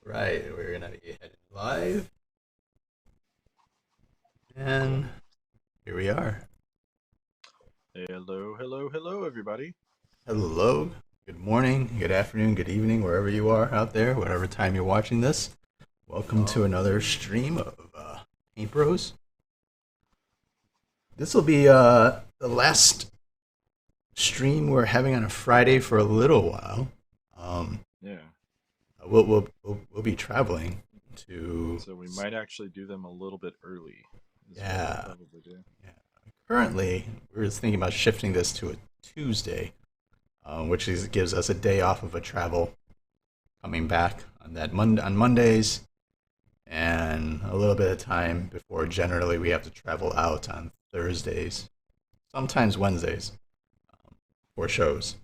Right, we're gonna be heading live, and here we are. Hello, hello, hello, everybody. Hello, good morning, good afternoon, good evening, wherever you are out there, whatever time you're watching this. Welcome to another stream of Paint Bros. This will be the last stream we're having on a Friday for a little while. Um, Yeah, we'll be traveling to. so we might actually do them a little bit early, is what we'll Yeah, probably do. yeah. Currently, we're thinking about shifting this to a Tuesday, gives us a day off of a travel coming back on Mondays, and a little bit of time before generally we have to travel out on Thursdays, sometimes Wednesdays for shows.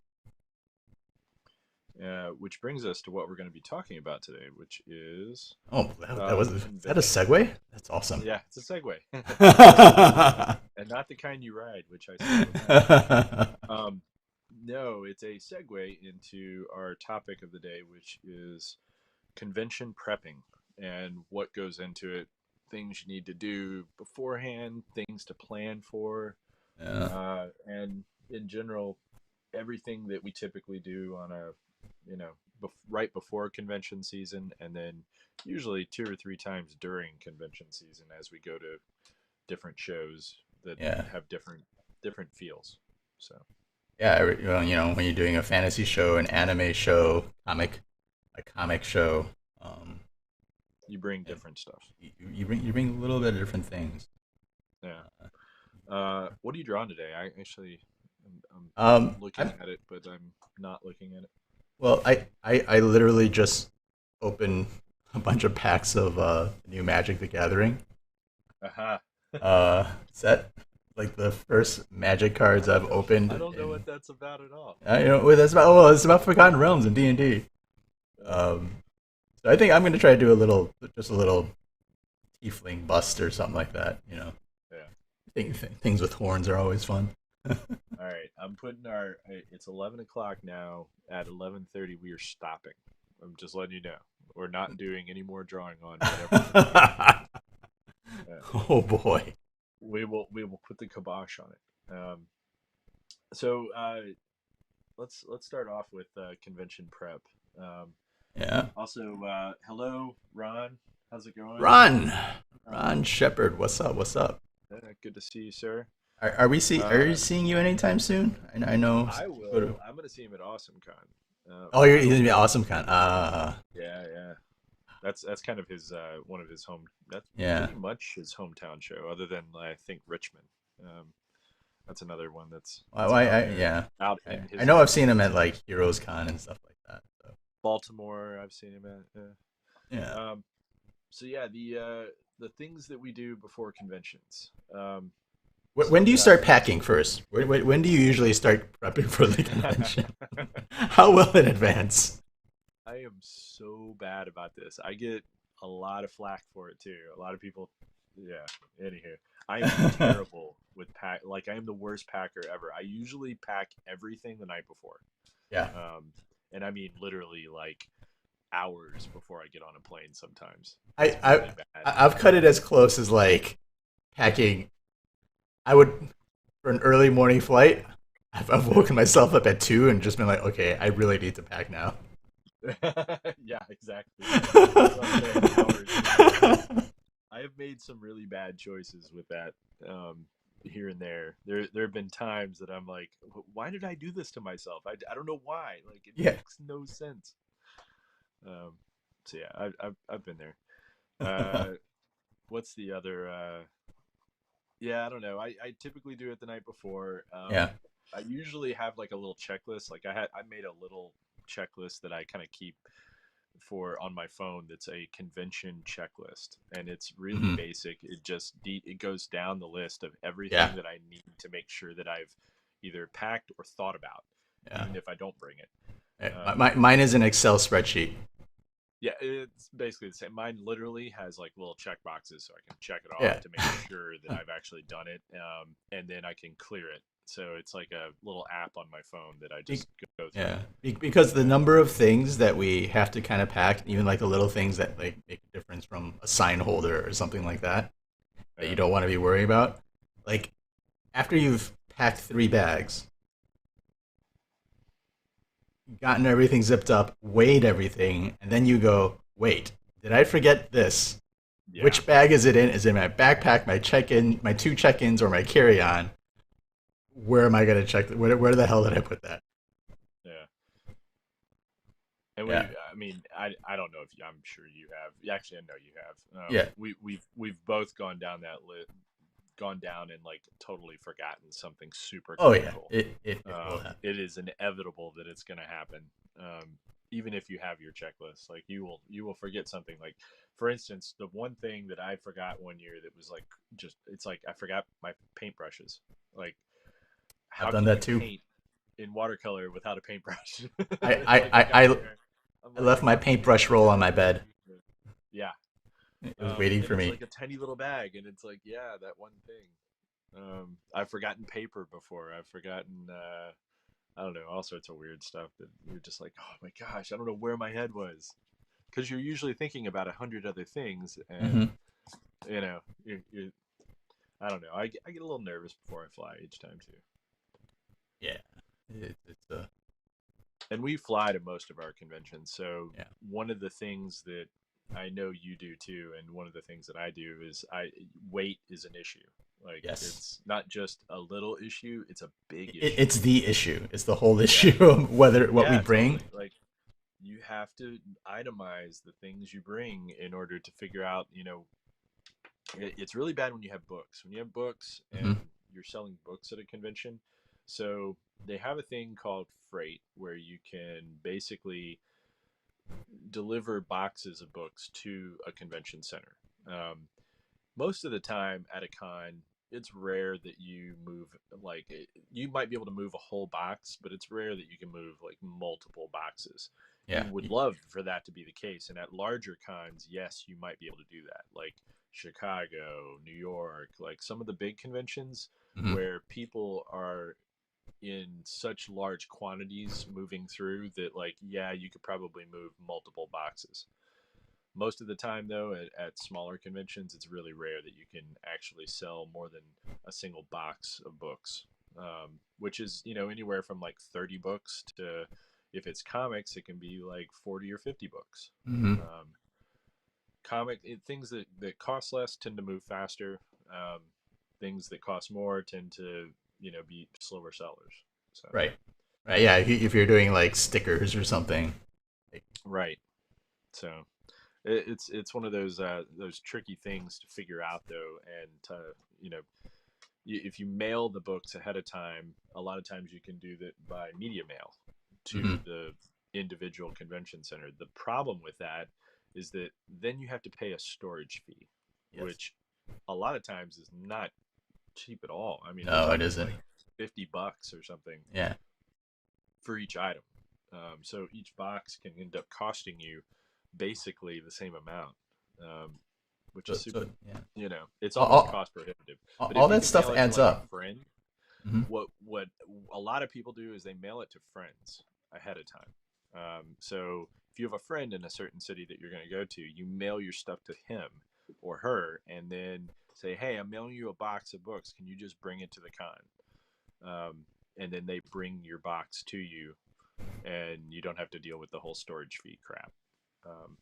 Which brings us to what we're going to be talking about today, which is Oh, is that a conventions. segue? That's awesome. Yeah, it's a segue, Yeah, and not the kind you ride, which I still don't have. Um, no, it's a segue into our topic of the day, which is convention prepping and what goes into it, things you need to do beforehand, things to plan for, and in general, everything that we typically do on a, you know, right before convention season, and then usually two or three times during convention season as we go to different shows that yeah, have different feels. So yeah. Well, when you're doing a fantasy show, an anime show, a comic show, um, you bring and different stuff. you bring a little bit of different things. Yeah. What are you drawing today? I actually, I'm looking I'm at it, but I'm not looking at it. Well, I literally just opened a bunch of packs of new Magic the Gathering Aha. set. Like the first Magic cards I've I opened don't know in. what that's about at all. That's about. Oh, it's about Forgotten Realms and D&D. Uh, Um, so I think I'm gonna try to do just a little tiefling bust or something like that. yeah. Things with horns are always fun. All right. I'm putting our. It's 11 o'clock now. At 11:30, we are stopping. I'm just letting you know. We're not doing any more drawing on whatever we're doing. Uh, Oh boy. we will put the kibosh on it. So let's start off with convention prep. Um, Yeah. also, hello, Ron. How's it going? Ron. Um, Ron Shepard. What's up? What's up? good to see you, sir. Are you Uh, seeing you anytime soon? I know. I Sort of. will. I'm gonna see him at AwesomeCon. Oh, you're I don't gonna be know. awesome, con. Yeah, yeah. That's kind of his one of his home. That's Yeah. pretty much his hometown show, other than I think Richmond. Um, that's another one that's out there, Yeah. out I, in I his know I've neck of seen him woods. at like Heroes Con and stuff like that. So Baltimore, I've seen him at. yeah. So yeah, the things that we do before conventions. When So do you guys, start packing first? When do you usually start prepping for the convention? How well in advance? I am so bad about this. I get a lot of flack for it too. A lot of people, yeah. Anywho, I am terrible with pack. Like I am the worst packer ever. I usually pack everything the night before, Yeah. um, and I mean literally like hours before I get on a plane. Sometimes I, it's I really bad. I've cut it as close as like packing. I would for an early morning flight. I've Yeah, woken myself up at 2 and just been like, okay, I really need to pack now. yeah, exactly. That's what I'm saying. Hours before. I have made some really bad choices with that, here and there. There have been times that I'm like, why did I do this to myself? I don't know why. Like it Yeah. makes no sense. Um, so yeah, I've been there. Uh, what's the other? Yeah, I don't know. I typically do it the night before. Yeah. I usually have like a little checklist. Like I made a little checklist that I kind of keep for on my phone that's a convention checklist, and it's really Hmm. basic. It goes down the list of Yeah. everything that I need to make sure that I've either packed or thought about, Yeah. even if I don't bring it. Yeah. um, Mine is an Excel spreadsheet. Yeah, it's basically the same. Mine literally has like little check boxes, so I can check it off Yeah. to make sure that I've actually done it, and then I can clear it. So it's like a little app on my phone that I Be- just go through. yeah. Because the number of things that we have to kind of pack, even like the little things that like make a difference from a sign holder or something like that, that you Yeah, don't want to be worrying about. Like after you've packed 3 bags, gotten everything zipped up, weighed everything, and then you go, wait, did I forget this? yeah, Which bag is it in? Is it in my backpack, my check-in, my 2 check-ins, or my carry-on? Where am I going to check? Where the hell did I put that? yeah. And Yeah, I mean, I don't know if you, I'm sure you have. Actually, I know you have. yeah. We've both gone down that gone down and like totally forgotten something super Oh yeah, critical. it will happen. It is inevitable that it's going to happen. Even if you have your checklist, like you will forget something. Like for instance, the one thing that I forgot one year that was like just it's like I forgot my paintbrushes. Like I've how done can that you too. paint in watercolor without a paintbrush? I I Like I I got I, there, I'm I like, left my paintbrush roll on my bed. yeah, It was waiting and for it's me. like a tiny little bag, and it's like, yeah, that one thing. I've forgotten paper before. I've forgotten, I don't know, all sorts of weird stuff that you're just like, oh my gosh, I don't know where my head was. Because you're usually thinking about 100 other things, and Hmm. you know, I don't know. I get a little nervous before I fly each time too. Yeah, it's And we fly to most of our conventions, so yeah. one of the things that I know you do too, and one of the things that I do is I weight is an issue. Like Yes. it's not just a little issue; it's a big issue. It's the issue. It's the whole Yeah, issue of whether what we yeah, bring. totally. Like you have to itemize the things you bring in order to figure out. It's really bad when you have books. When you have books and Hmm. you're selling books at a convention, so they have a thing called freight where you can basically deliver boxes of books to a convention center. Um, Most of the time at a con, it's rare that you move like you might be able to move a whole box, but it's rare that you can move like multiple boxes. You Yeah. would love for that to be the case, and at larger cons, yes, you might be able to do that, like Chicago, New York, like some of the big conventions Hmm. where people are in such large quantities moving through that like yeah you could probably move multiple boxes. Most of the time though at smaller conventions it's really rare that you can actually sell more than a single box of books, which is anywhere from like 30 books to if it's comics it can be like 40 or 50 books. Hmm. um, Things that cost less tend to move faster. Things that cost more tend to be slower sellers. So Right. Right. Yeah. If you're doing like stickers or something. Like, right. So it's one of those tricky things to figure out though, and you know if you mail the books ahead of time, a lot of times you can do that by media mail to hmm. the individual convention center. The problem with that is that then you have to pay a storage fee, Yes. which a lot of times is not cheap at all. I mean, we're No, it talking isn't. like $50 or something Yeah. for each item. So each box can end up costing you basically the same amount, um, which is super. Yeah. It's All, almost all, cost prohibitive. But all if you that can stuff mail it to adds like a up. friend, Hmm. what a lot of people do is they mail it to friends ahead of time. So if you have a friend in a certain city that you're going to go to, you mail your stuff to him or her, and then say, "Hey, I'm mailing you a box of books. Can you just bring it to the con?" And then they bring your box to you, and you don't have to deal with the whole storage fee crap. Um,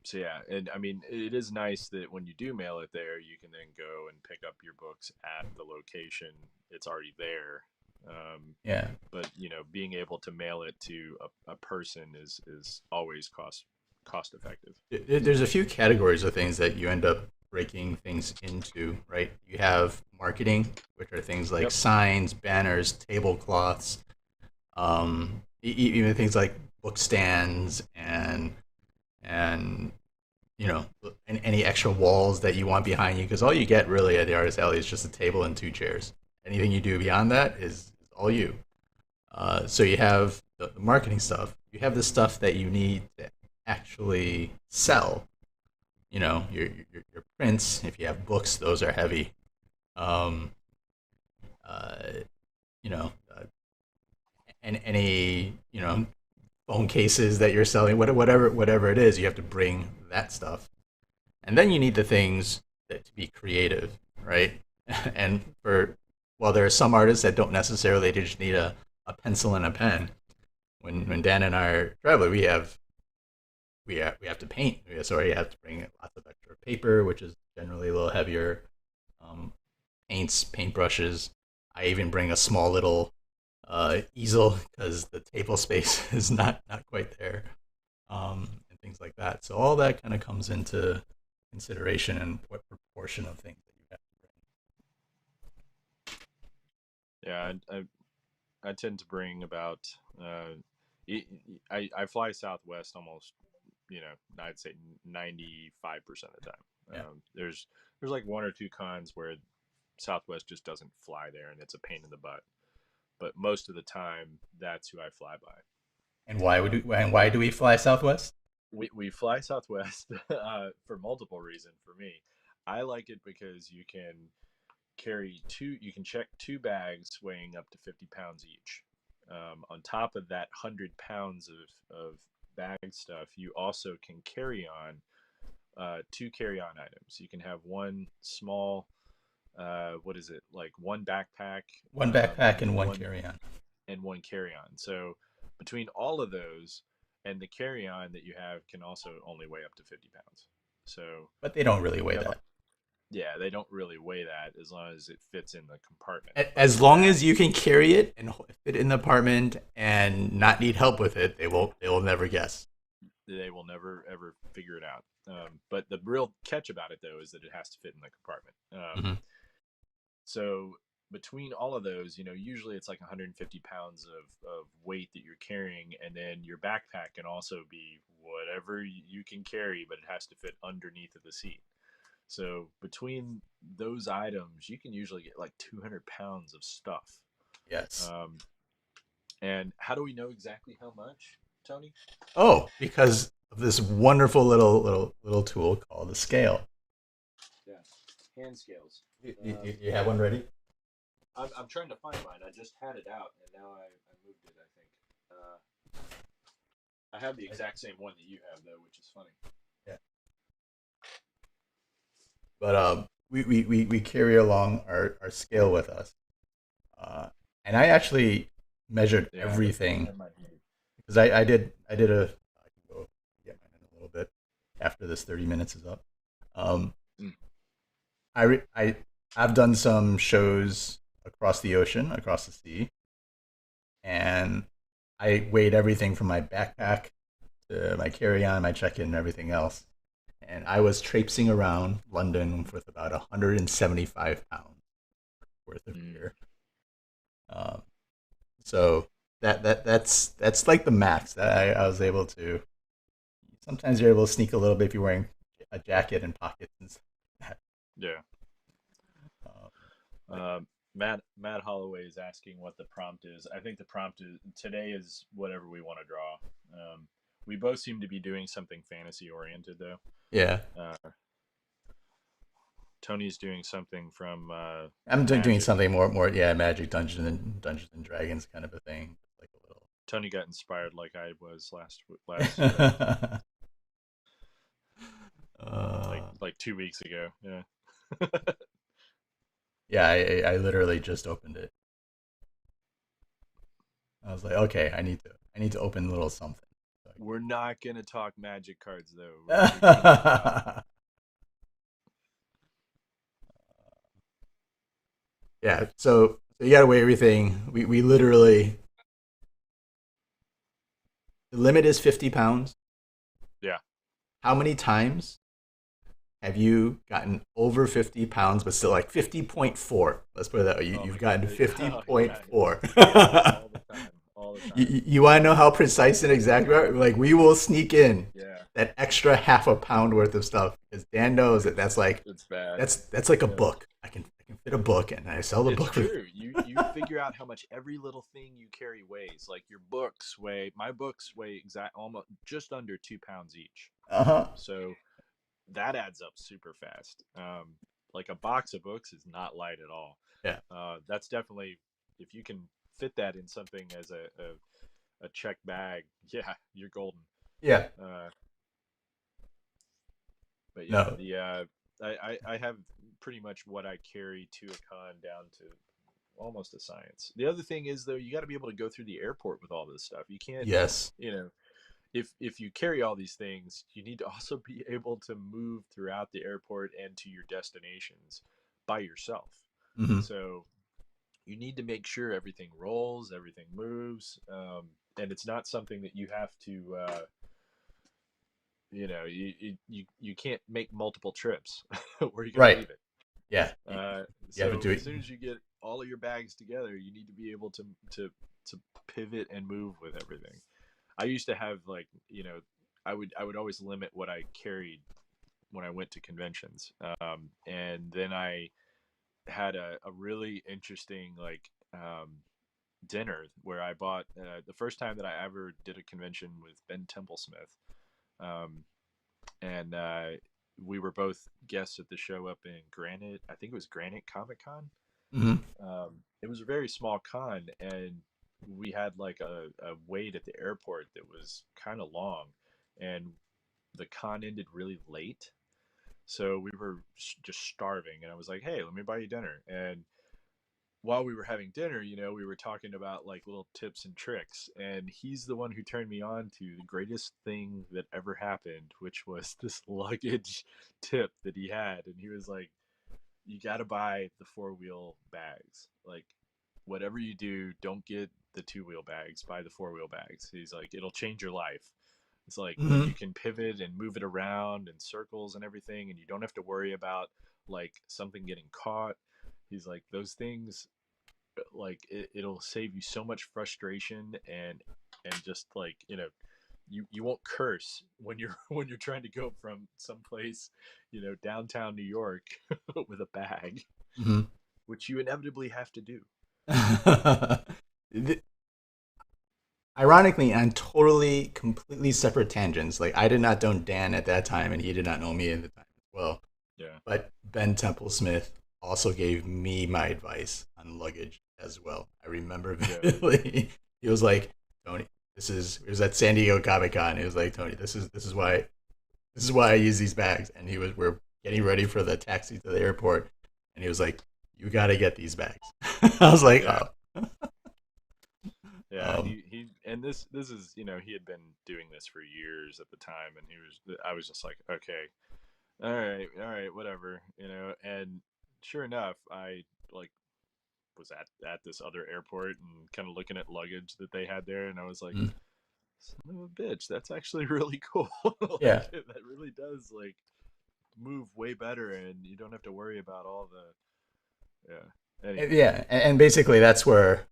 so yeah, and I mean, it is nice that when you do mail it there, you can then go and pick up your books at the location. It's already there. Yeah. But being able to mail it to a person is always cost effective. There's a few categories of things that you end up breaking things into, right? You have marketing, which are things like Yep. signs, banners, tablecloths, even things like book stands and any extra walls that you want behind you, because all you get really at the artist alley is just a table and 2 chairs. Anything you do beyond that is all you. So you have the marketing stuff. you have the stuff that you need to actually sell. You know, your prints. If you have books, those are heavy. Um, uh, you know, and any phone cases that you're selling, whatever it is, you have to bring that stuff, and then you need the things that to be creative, right? And for while there are some artists that don't necessarily they just need a pencil and a pen. When Dan and I are traveling, we have to paint. So you have to bring lots of extra paper, which is generally a little heavier. Um, Paints, paintbrushes. I even bring a small little easel because the table space is not quite there, and things like that. So all that kind of comes into consideration and what proportion of things that you have Yeah, I tend to bring about. I fly Southwest almost, I'd say 95% of the to bring. time. There's like one or two cons where Southwest just doesn't fly there, and it's a pain in the butt. But most of the time, that's who I fly by. Why do we fly Southwest? We fly Southwest for multiple reasons. For me, I like it because you can check two bags weighing up to 50 pounds each. On top of that 100 pounds of bag stuff, you also can carry on two carry-on items. You can have one small, what is it, like one backpack, One backpack and and one one carry-on. carry-on. So between all of those and the carry-on that you have can also only weigh up to 50 pounds. So But they don't really weigh you have a that. yeah, they don't really weigh that as long as it fits in the compartment. But As the long as you bags, can carry it and fit in the apartment and not need help with it, they will never guess. they will never ever figure it out. But the real catch about it though is that it has to fit in the compartment. Hmm. So between all of those, usually it's like 150 pounds of weight that you're carrying, and then your backpack can also be whatever you can carry, but it has to fit underneath of the seat. So between those items, you can usually get like 200 pounds of stuff. Yes. Um, and how do we know exactly how much, Tony? Oh, because of this wonderful little tool called the scale. Yeah, hand scales. You have one ready? I'm trying to find mine. I just had it out, and now I moved it. I think I have the exact same one that you have, though, which is funny. Yeah. But we carry along our scale with us, and I actually measured Yeah, I everything have mine. because I did a I can go get mine in a little bit after this 30 minutes is up. Um, Mm. I I've done some shows across the ocean, across the sea, and I weighed everything from my backpack to my carry-on, my check-in, and everything else. And I was traipsing around London with about 175 pounds worth of Mm. gear. Um, so that's like the max that I was able to. Sometimes you're able to sneak a little bit if you're wearing a jacket and pockets and stuff like that. Yeah. Um, but Matt Holloway is asking what the prompt is. I think the prompt is today is whatever we want to draw. We both seem to be doing something fantasy oriented, though. yeah, Uh, Tony's doing something from I'm doing Magic. something more yeah, Magic Dungeons and Dragons kind of a thing, like a Tony got inspired like I was last little. like uh, 2 weeks ago. Yeah. yeah, I literally just opened it. I was like, okay, I need to open a little something. We're not gonna talk Magic cards though. We're gonna talk. Yeah, so you gotta weigh everything. We literally the limit is 50 pounds. Yeah. How many times have you gotten over 50 pounds, but still like 50.4? Let's put it that way. Oh You've my gotten god. Oh yeah. 50.4. All the time. All the time. You want to know how precise and exact we are? Like we will sneak in Yeah. that extra half a pound worth of stuff because Dan knows that It's bad. that's like a Yeah. book. I can fit a book and I sell the It's book for true. You figure out how much every little thing you carry weighs. Like your books weigh. My books weigh exact almost just under 2 pounds each. uh-huh. So that adds up super fast. Like a box of books is not light at all. Yeah. That's definitely if you can fit that in something as a check bag. Yeah, you're golden. Yeah. Uh, but yeah, No. I have pretty much what I carry to a con down to almost a science. The other thing is though, you got to be able to go through the airport with all this stuff. You can't, Yes. you know, if you carry all these things, you need to also be able to move throughout the airport and to your destinations by yourself. Hmm. So you need to make sure everything rolls, everything moves, and it's not something that you have to. You can't make multiple trips. Where are you going to Right. leave it? Yeah. You have to So do as it. soon as you get all of your bags together, you need to be able to pivot and move with everything. I used to have like I would always limit what I carried when I went to conventions, and then I had a really interesting dinner where I bought the first time that I ever did a convention with Ben Templesmith, um, and we were both guests at the show up in Granite. I think it was Granite Comic Con. Hmm. It was a very small con, and we had like a wait at the airport that was kind of long, and the con ended really late. So we were just starving, and I was like, "Hey, let me buy you dinner." And while we were having dinner, we were talking about like little tips and tricks, and he's the one who turned me on to the greatest thing that ever happened, which was this luggage tip that he had, and he was like, "You got to buy the four-wheel bags. Like, whatever you do, don't get the two-wheel bags. Buy the four-wheel bags." He's like, "It'll change your life." It's like when Hmm. you can pivot and move it around in circles and everything, and you don't have to worry about like something getting caught. He's like, those things, like it'll save you so much frustration and just like you won't curse when you're when you're trying to go from someplace downtown New York with a bag, Hmm. which you inevitably have to do. Ironically, on totally, completely separate tangents. Like I did not know Dan at that time, and he did not know me at the time as well. Yeah. But Ben Templesmith also gave me my advice on luggage as well. I remember Yeah. vividly. He was like, "Tony, it was at San Diego Comic Con. He was like, Tony, this is why I use these bags." And we're getting ready for the taxi to the airport, and he was like, "You got to get these bags." I was like, Yeah. "Oh." Yeah, Um, he and this is he had been doing this for years at the time, and I was just like, okay, all right, whatever, and sure enough, I like was at this other airport and kind of looking at luggage that they had there, and I was like, mm, son of a bitch, that's actually really cool. yeah. Like that really does like move way better, and you don't have to worry about all the Anyway, Yeah, and basically that's where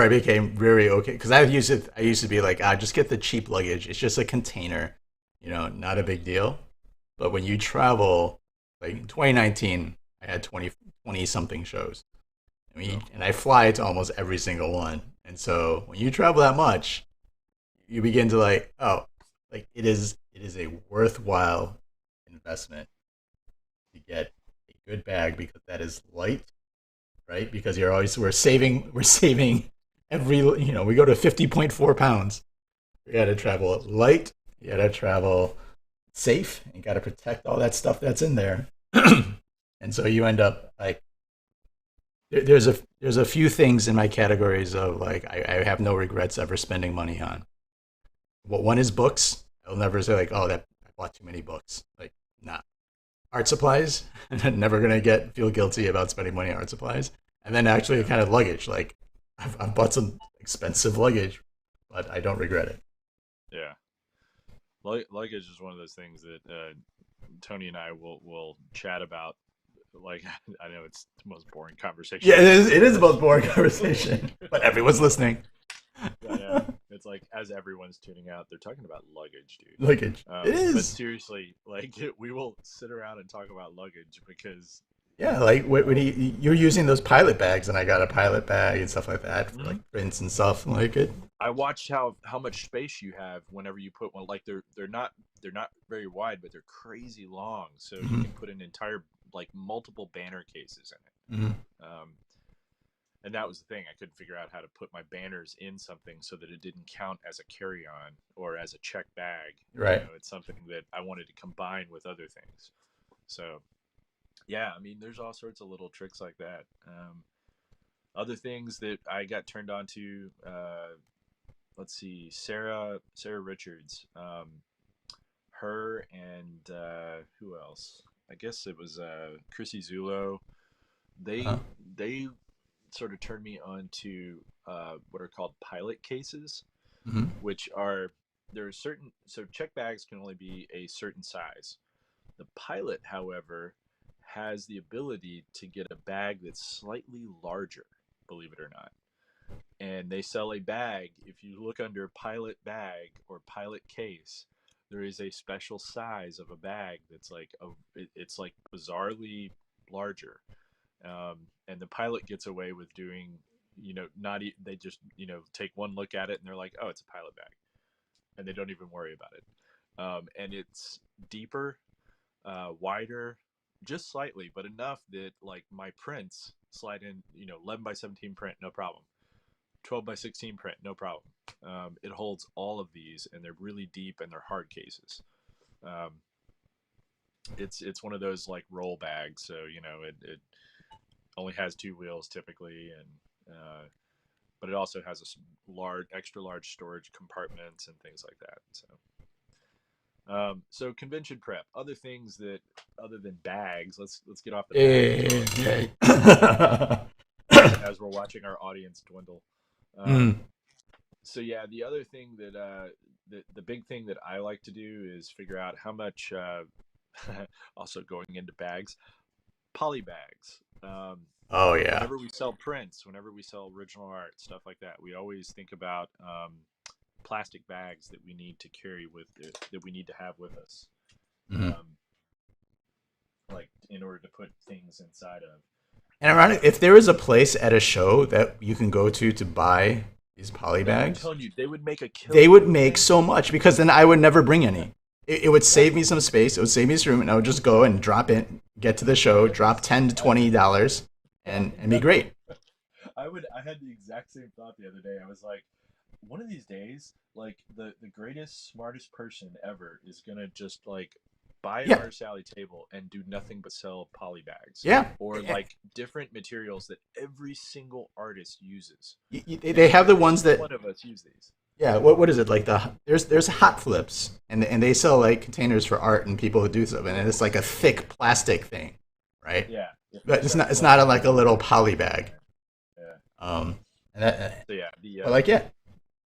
I became very okay because I used to be like, just get the cheap luggage. It's just a container, not a yeah, big deal. But when you travel, like in 2019, I had 20 something shows. I mean, oh, and I fly to almost every single one. And so when you travel that much, you begin to like, oh, like it is a worthwhile investment to get a good bag because that is light, right? Because we're saving every we go to 50.4 pounds. We got to travel light. You got to travel safe. You got to protect all that stuff that's in there. And so you end up like there's a few things in my categories of like I have no regrets ever spending money on. Well, one is books. I'll never say like, oh, that I bought too many books. Like, nah. Art supplies. I'm never gonna get feel guilty about spending money on art supplies. And then actually yeah, kind of luggage. Like I've bought some expensive luggage, but I don't regret it. yeah. Luggage is one of those things that Tony and I will chat about. Like I know it's the most boring conversation Yeah, ever, it is the but most boring conversation, but everyone's listening. yeah, It's like as everyone's tuning out, they're talking about luggage, dude. Luggage. It But is. seriously, like we will sit around and talk about luggage because Yeah, like when uh, you're using those pilot bags, and I got a pilot bag and stuff like that for mhm. like prints and stuff like it. I watched how much space you have whenever you put one. Like they're not very wide, but they're crazy long, so you Hmm. can put an entire like multiple banner cases in Hmm. it. And that was the thing. I couldn't figure out how to put my banners in something so that it didn't count as a carry-on or as a check bag. Right. It's something that I wanted to combine with other things. So yeah, I mean, there's all sorts of little tricks like that. Other things that I got turned on to. Let's see, Sarah Richards, her and who else? I guess it was Chrissy Zulo. Uh-huh. They sort of turned me on to what are called pilot cases, Hmm. which are there are certain so check bags can only be a certain size. The pilot, however, has the ability to get a bag that's slightly larger, believe it or not. And they sell a bag. If you look under pilot bag or pilot case, there is a special size of a bag that's like it's like bizarrely larger. And the pilot gets away with doing, not they just take one look at it and they're like, oh, it's a pilot bag, and they don't even worry about it. And it's deeper, wider, just slightly, but enough that like my prints slide in. 11 by 17 print, no problem. 12 by 16 print, no problem. It holds all of these, and they're really deep and they're hard cases. Um, it's one of those like roll bags, so it only has two wheels typically, and but it also has a large, extra large storage compartments and things like that. So convention prep, other things that other than bags. Let's get off the bags Eh, before yeah. as we're watching our audience dwindle. Mm. Um, so yeah, the other thing that the big thing that I like to do is figure out how much. Also going into bags, poly bags. Oh yeah. Whenever we sell prints, whenever we sell original art, stuff like that, we always think about plastic bags that we need to carry with that we need to have with us, Hmm. um, like in order to put things inside of. And ironic, if there is a place at a show that you can go to buy these poly I'm bags, telling you, they would make a they killing, would wouldn't make they? so much because then I would never bring Yeah, any. It would yeah. save me some space. It would save me some room, and I would just go and drop in, get to the show, drop Yes, $10 to $20, and be great. I had the exact same thought the other day. I was like, one of these days, like the greatest, smartest person ever is gonna just like buy an Yeah, artist alley table and do nothing but sell poly bags yeah. or like different materials that every single artist uses, and They have the every ones single that, one of us use these. yeah. What is it like there's hot flips, and they sell like containers for art and people who do stuff, and it's like a thick plastic thing, right? Yeah, if they But start it's not a, fluffing like a it, little poly bag. yeah. Um, and that, So yeah, the but like yeah,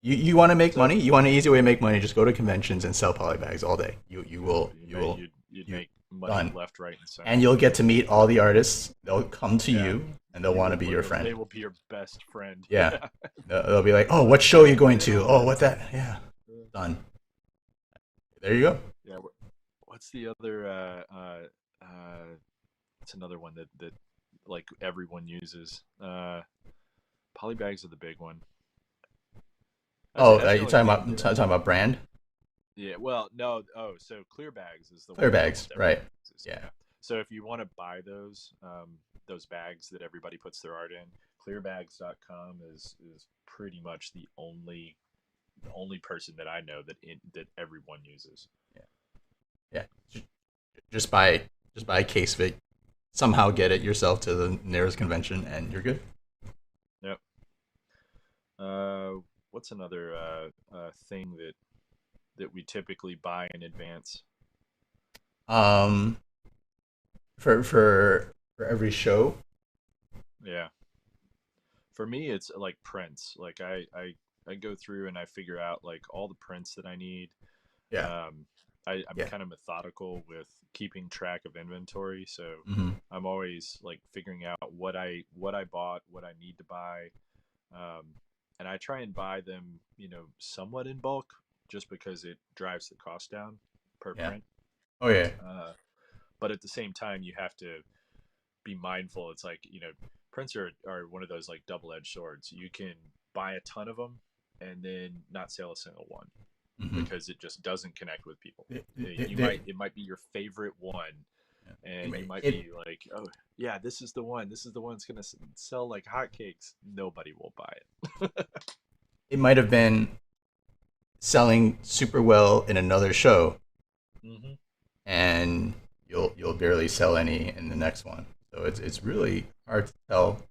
you want to make so money, you want an easy way to make money, just go to conventions and sell poly bags all day. You will you'd you make money done, left, right, and and center. you'll get to meet all the artists. They'll come to Yeah, you and they'll want to be your friend. they will be your best friend. Yeah, Yeah. they'll be like, oh, Like, what show are you what going are they to? all Oh, about? what that? Yeah, done. There you go. Yeah. What's the other? It's another one that like everyone uses. Polybags are the big one. Oh, That's the you're only thing that. talking about brand Yeah. Well, no. Oh, so clear bags is the clear one that bags, almost right? everyone uses. Yeah. Yeah. So if you want to buy those bags that everybody puts their art in, clearbags.com is pretty much the only person that I know that everyone uses. Yeah. Yeah. Just buy a case of it. Somehow get it yourself to the nearest convention, and you're good. Yep. Uh, what's another thing that we typically buy in advance? Um, for every show. Yeah. For me, it's like prints. Like I go through and I figure out like all the prints that I need. Yeah. Um, I'm Yeah. kind of methodical with keeping track of inventory, so Hmm. I'm always like figuring out what I bought, what I need to buy. Um, and I try and buy them, somewhat in bulk, just because it drives the cost down per Yeah. print. Oh yeah. Uh, but at the same time, you have to be mindful. It's like, prints are one of those like double-edged swords. You can buy a ton of them and then not sell a single one Hmm. because it just doesn't connect with people. It, You it, might it might be your favorite one, and you might it, be like, oh yeah, this is the one. This is the one that's gonna sell like hotcakes. Nobody will buy it. it might have been selling super well in another show, Hmm. and you'll barely sell any in the next one. So it's really hard to tell.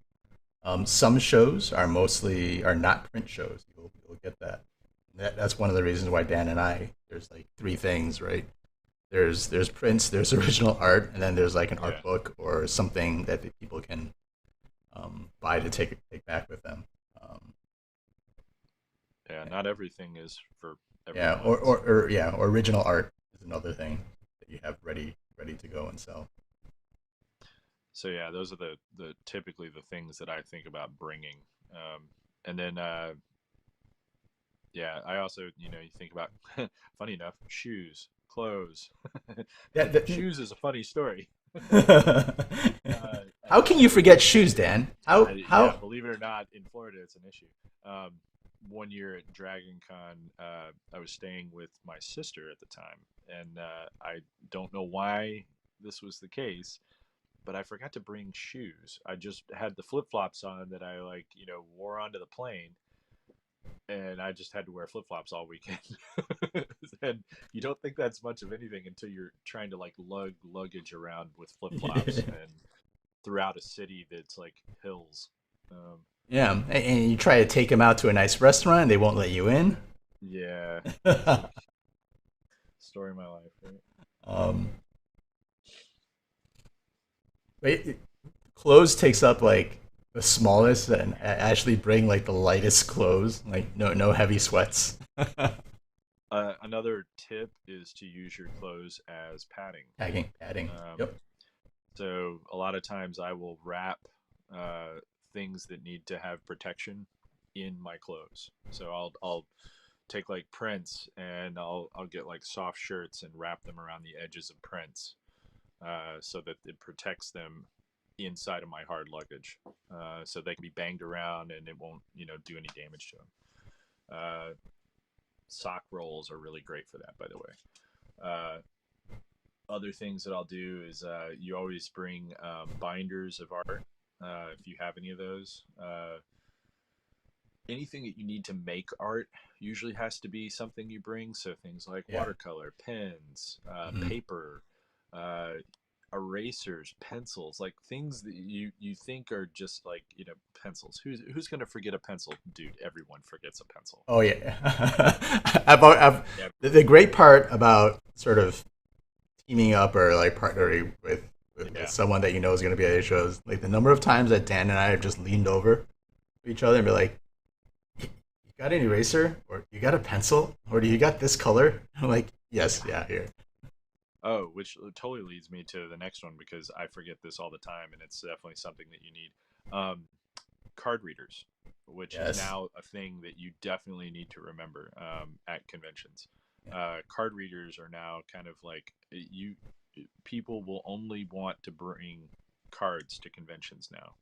Some shows are not print shows. You'll get that. That's one of the reasons why Dan and I, there's like three things, right? There's prints, there's original art, and then there's like an Yeah, art book or something that the people can buy to take back with them. Um, yeah. Not everything is for yeah, everyone. So. or original art is another thing that you have ready to go and sell. So yeah, those are the typically the things that I think about bringing. And then yeah, I also, you think about, funny enough, shoes, clothes. That, Shoes is a funny story. how can you forget shoes, Dan? Yeah, How? believe it or not, in Florida it's an issue. Um, one year at Dragon Con, I was staying with my sister at the time, and I don't know why this was the case, but I forgot to bring shoes. I just had the flip flops on that I like, wore onto the plane, and I just had to wear flip flops all weekend. And you don't think that's much of anything until you're trying to like lug luggage around with flip flops and throughout a city that's like hills. Um, Yeah, and you try to take them out to a nice restaurant, and they won't let you in. yeah, it's like story of my life, right? um, but clothes takes up like the smallest, and actually bring like the lightest clothes, like no heavy sweats. Another tip is to use your clothes as padding. Padding. Um, Yep. so a lot of times I will wrap uh, things that need to have protection in my clothes. So I'll take like prints and I'll get like soft shirts and wrap them around the edges of prints, so that it protects them inside of my hard luggage, so they can be banged around and it won't do any damage to them. Uh, Sock rolls are really great for that, by the way. Uh, Other things that I'll do is, you always bring binders of art, if you have any of those. Anything that you need to make art usually has to be something you bring. So things like Yeah. watercolor, pens, Hmm. paper, uh, erasers, pencils, like things that you think are just like pencils. Who's gonna forget a pencil, dude? Everyone forgets a pencil. Oh yeah. Yeah, The great part about sort of teaming up or like partnering with yeah. someone that you know is going to be at your shows, like the number of times that Dan and I have just leaned over to each other and be like, "You got an eraser? Or you got a pencil? Or do you got this color?" I'm like, "Yes, yeah, here." Oh, which totally leads me to the next one because I forget this all the time, and it's definitely something that you need. Um, Card readers, which is Yes. now a thing that you definitely need to remember at conventions. Yeah. Card readers are now kind of like you. People will only want to bring cards to conventions now.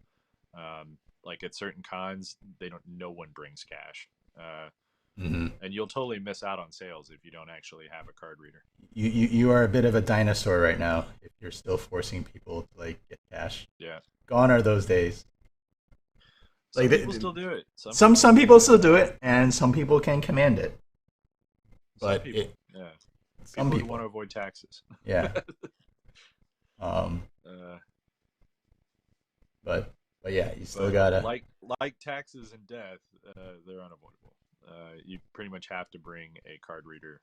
Like at certain cons, they don't. No one brings cash, uh, Hmm. and you'll totally miss out on sales if you don't actually have a card reader. You are a bit of a dinosaur right now if you're still forcing people to like get cash. Yeah, Gone are those days. some Like people still do it. Some people some still people do it. still do it, and some people can command it. Some But people, yeah, some people who want people, to avoid taxes. yeah. Um, uh, but yeah, you still but gotta. like taxes and death, they're unavoidable. You pretty much have to bring a card reader,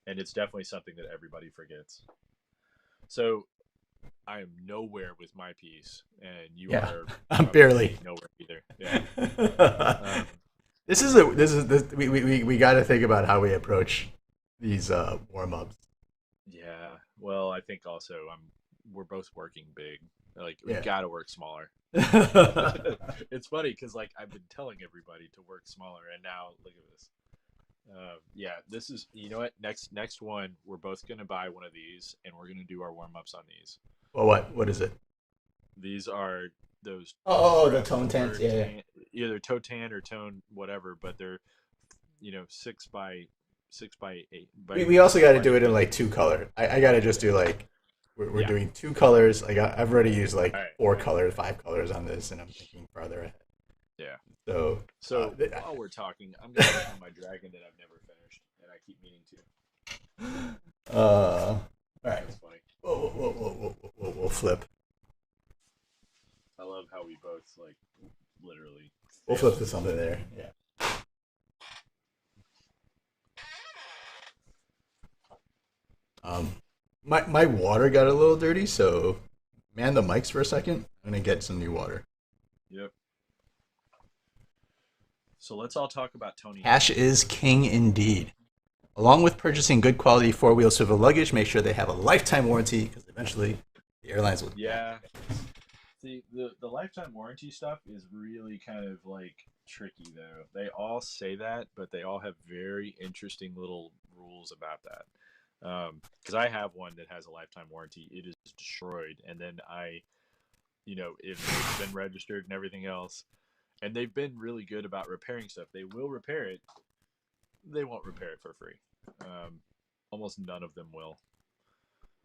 and it's definitely something that everybody forgets. So I am nowhere with my piece, and you Yeah, are I'm probably barely. nowhere either. Yeah. Um, We got to think about how we approach these warm ups. yeah. Well, I think also we're both working big. Like we Yeah. got to work smaller. It's funny because like I've been telling everybody to work smaller, and now look at this. Yeah, this is, you know what? Next one, we're both gonna buy one of these, and we're gonna do our warm ups on these. Well, what? What is it? These are those The tone tents. trapdoor Yeah, yeah. either toe tan or tone whatever, but they're 6 by 8 by We also got six to by do it in eight. like two color. I got to just do like we're Yeah. doing two colors. Like I've already used All like right. four colors, five colors on this, and I'm thinking farther ahead. Yeah. So, So while we're talking, I'm gonna work on my dragon that I've never finished, and I keep meaning to. all right, That's funny. we'll flip. I love how we both like literally. We'll flip to something there. Yeah. Um, my water got a little dirty, so man the mics for a second. I'm gonna get some new water. Yep. So let's all talk about Tony. Cash is king indeed. Along with purchasing good quality four-wheel swivel luggage, make sure they have a lifetime warranty because eventually the airlines will. Yeah. See, the lifetime warranty stuff is really kind of like tricky though. They all say that, but they all have very interesting little rules about that. Because I have one that has a lifetime warranty. It is destroyed, and then it's been registered and everything else, and they've been really good about repairing stuff. They will repair it. They won't repair it for free. Um, Almost none of them will.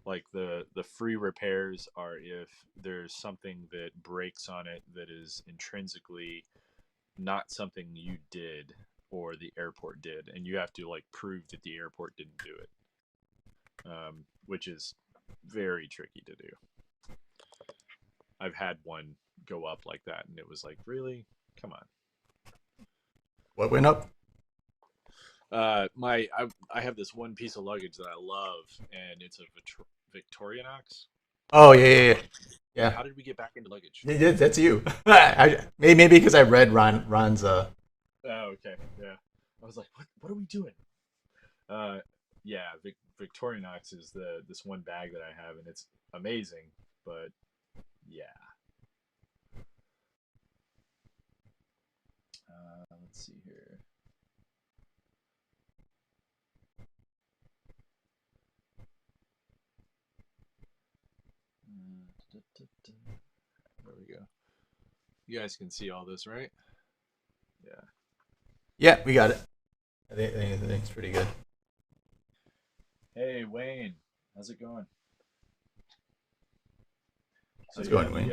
Like the free repairs are if there's something that breaks on it that is intrinsically not something you did or the airport did, and you have to like prove that the airport didn't do it, which is very tricky to do. I've had one go up like that, and it was like, really, come on. What went up? I have this one piece of luggage that I love, and it's a Victorinox. Oh yeah. Yeah, Yeah. how did we get back into luggage? Yeah, that's you. Maybe because I read Ron's. Oh, okay, yeah. I was like, what are we doing? Uh, yeah, Victorinox is this one bag that I have, and it's amazing. But yeah, let's see here. There we go. You guys can see all this, right? Yeah. Yeah, we got it. I think it's pretty good. Hey, Wayne, how's it going? So How's it yeah, going, Wayne?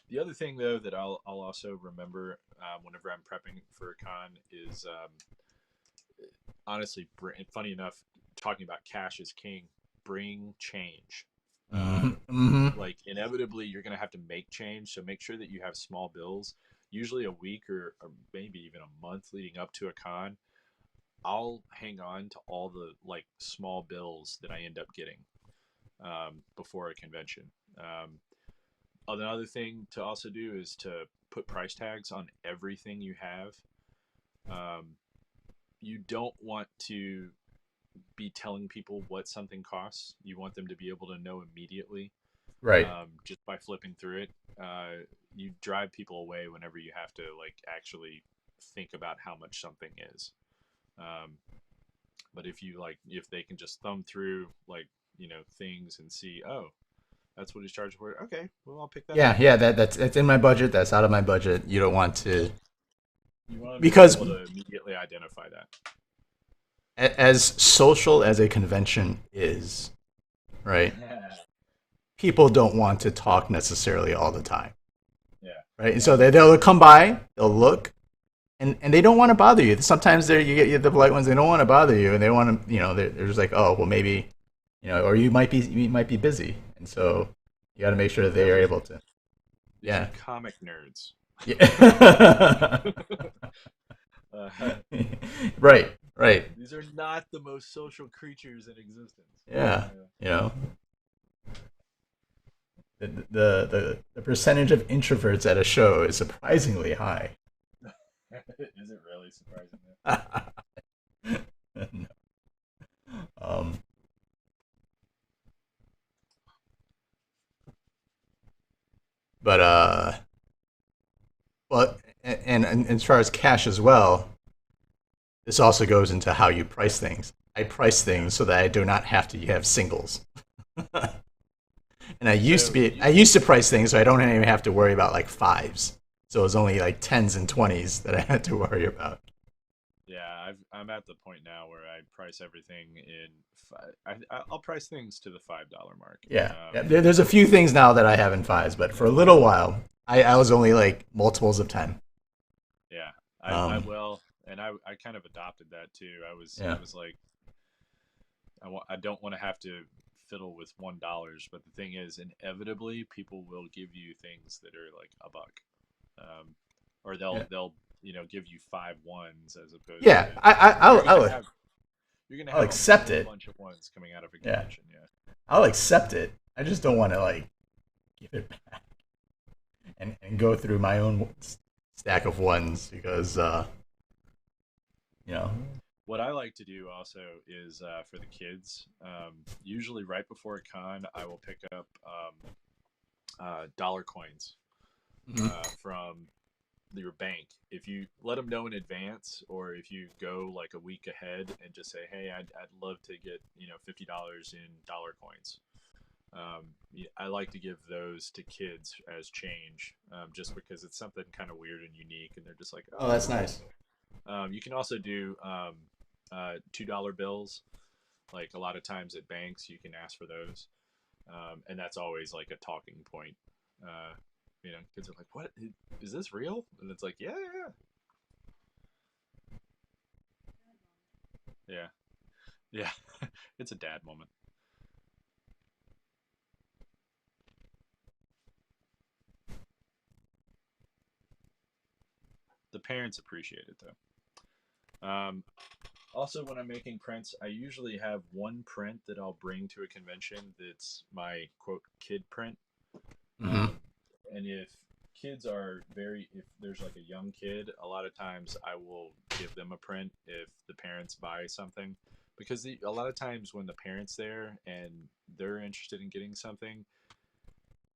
the other thing though that I'll also remember whenever I'm prepping for a con is honestly, funny enough, talking about cash is king. Bring change. Mm-hmm. Mm-hmm. Like inevitably, you're gonna have to make change, so make sure that you have small bills. Usually a week or maybe even a month leading up to a con. I'll hang on to all the like small bills that I end up getting before a convention. Um, Another thing to also do is to put price tags on everything you have. Um, you don't want to be telling people what something costs. You want them to be able to know immediately Right. just by flipping through it. You drive people away whenever you have to like actually think about how much something is. Um, but if they can just thumb through like things and see, oh, that's what he's charging for it. Okay, well I'll pick that up. Yeah. That's in my budget. That's out of my budget. You don't want to You want them to be because able to immediately identify that. as social as a convention is, right? Yeah. People don't want to talk necessarily all the time, Yeah. right? And so they'll come by, they'll look, and they don't want to bother you. Sometimes you get the polite ones. They don't want to bother you, and they want to, they're just like, oh, well, maybe, or you might be busy, and so you got to make sure that they are able to. These are comic nerds. Yeah. Right. These are not the most social creatures in existence. Yeah. The percentage of introverts at a show is surprisingly high. Is it really surprising? No. But well, and as far as cash as well, this also goes into how you price things. I price Yeah. things so that I do not have to have singles. And So I used to price things so I don't even have to worry about like fives. So it was only like tens and twenties that I had to worry about. yeah, I'm at the point now where I price everything in. I'll price things to the $5 mark. Yeah, yeah. There's a few things now that I have in fives, but for a little while, I was only like multiples of 10. Yeah, I Um, will, and I kind of adopted that too. I yeah, was like, I don't want to have to fiddle with $1, but the thing is, inevitably, people will give you things that are like a buck, um, or yeah, they'll give you five ones as opposed to yeah. you're gonna have you're gonna I'll have a accept whole it. bunch of ones coming out of a Yeah, convention. Yeah, I'll accept it. I just don't want to like give it back and go through my own stack of ones because you know. what I like to do also is for the kids. Usually, right before a con, I will pick up dollar coins Mhm. from your bank. If you let them know in advance, or if you go like a week ahead and just say, "Hey, I'd love to get $50 in dollar coins." I like to give those to kids as change, just because it's something kind of weird and unique, and they're just like, Oh, "Oh, that's cool." nice. You can also do $2 bills. Like a lot of times at banks, you can ask for those, and that's always like a talking point. Uh, kids are like, "What is this real?" And it's like, "Yeah, yeah, yeah, yeah." It's a dad moment. The parents appreciate it though. Also, when I'm making prints, I usually have one print that I'll bring to a convention that's my quote kid print. Hmm. Um, and if there's like a young kid, a lot of times I will give them a print if the parents buy something. Because a lot of times when the parents there and they're interested in getting something,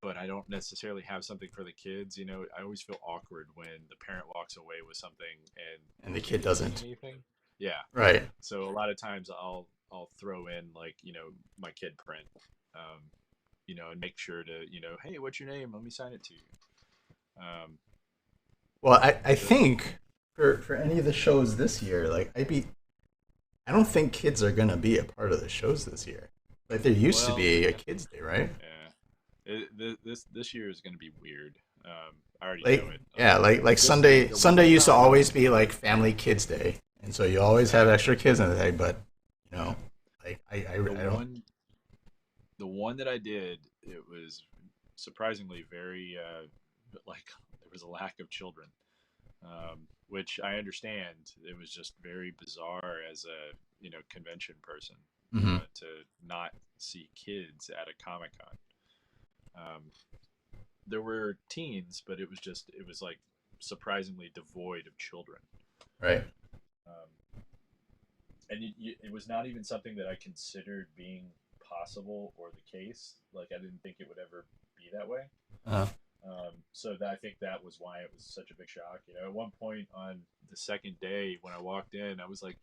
but I don't necessarily have something for the kids, I always feel awkward when the parent walks away with something and And the the kid kid isn't getting doesn't. anything. Yeah. Right. So a lot of times I'll throw in like, my kid print. Um, and make sure to, hey, what's your name? Let me sign it to you. Um, Well, I the think for any of the shows this year, I don't think kids are gonna be a part of the shows this year. Like there used to well, be a kids day, right? yeah, this year is going to be weird. I already know Like it. yeah, like This the Sunday one used to con always be like family kids day, and so you always have Right. extra kids in the day. But you Yeah. know, like The I don't. one the one that I did, it was surprisingly very like there was a lack of children, which I understand. It was just very bizarre as a convention person Hmm. to not see kids at a Comic Con. Um, there were teens, but it was like surprisingly devoid of children. Right. Um, and it was not even something that I considered being possible or the case. Like I didn't think it would ever be that way. Uh, So I think that was why it was such a big shock. At one point on the second day when I walked in, I was like,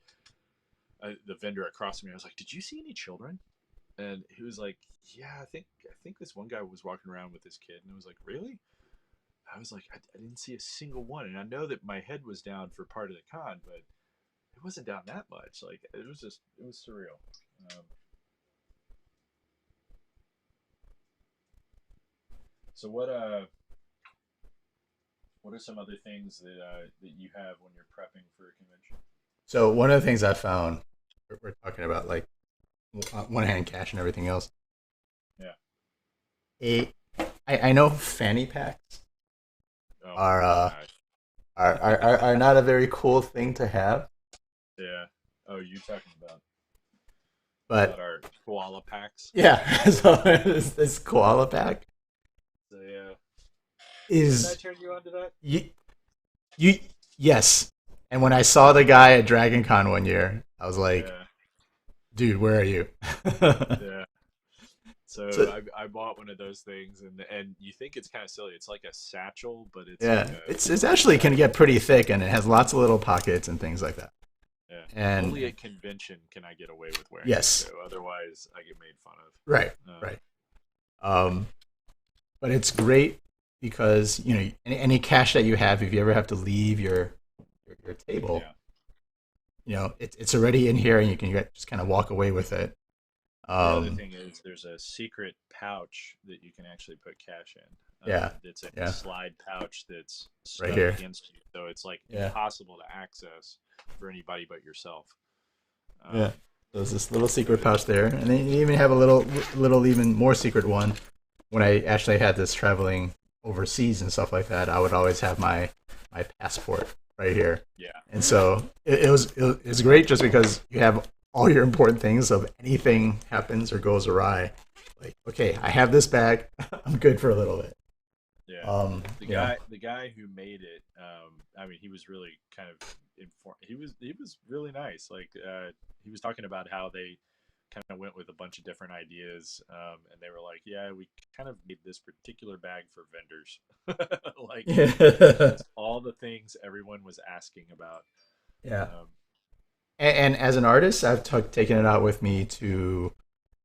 the vendor across from me, I was like, "Did you see any children?" And he was like, "Yeah, I think this one guy was walking around with his kid." And I was like, "Really?" I was like, I didn't see a single one, and I know that my head was down for part of the con, but it wasn't down that much. Like it was surreal. Um, so what are some other things that you have when you're prepping for a convention? so one of the things I found, we're talking about like one hand cash and everything else. Yeah. A, I know fanny packs Oh my are gosh. are not a very cool thing to have, Yeah. Oh, you talking about but our koala packs? yeah. So this koala pack So yeah. Didn't I is turn you on to that? you you yes. And when I saw the guy at Dragon Con one year, I was like, Yeah. dude, where are you? Yeah. So So I bought one of those things, and you think it's kind of silly. It's like a satchel, but it's like yeah, a it's actually can get pretty thick, and it has lots of little pockets and things like that. yeah. Only And at convention can I get away with wearing it, yes, though. Otherwise, I get made fun right, of. right. Um, but it's great because any cash that you have, if you ever have to leave your table, Yeah. it's already in here, and you can just kind of walk away with it. The other Um, thing is there's a secret pouch that you can actually put cash in. yeah, It's a yeah, slide pouch that's right stuck here. against you, so it's like Yeah, impossible to access for anybody but yourself. yeah. Um, There's this little so secret pouch there, and then you even have a little even more secret one. When I actually had this traveling overseas and stuff like that, I would always have my passport right here, yeah, and so it's great just because you have all your important things. So if anything happens or goes awry, like okay, I have this bag, I'm good for a little bit. yeah. The You know, guy who made it, I mean, he was really kind of he was really nice. Like he was talking about how they kind of went with a bunch of different ideas, and they were like, "Yeah, we kind of made this particular bag for vendors." Like it yeah, has all the things everyone was asking about. yeah. Um, And as an artist, I've taken it out with me to,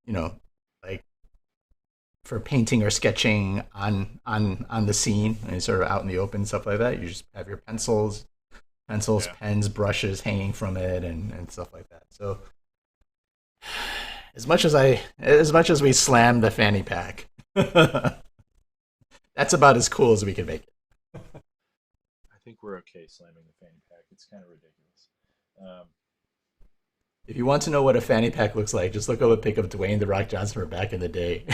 you know, like for painting or sketching on the scene and sort of out in the open stuff like that. You just have your pencils, yeah, pens, brushes hanging from it, and stuff like that. So as much as we slam the fanny pack, that's about as cool as we can make it. I think we're okay slamming the fanny pack. It's kind of ridiculous. Um, If you want to know what a fanny pack looks like, just look up a pic of Dwayne the Rock Johnson from back in the day.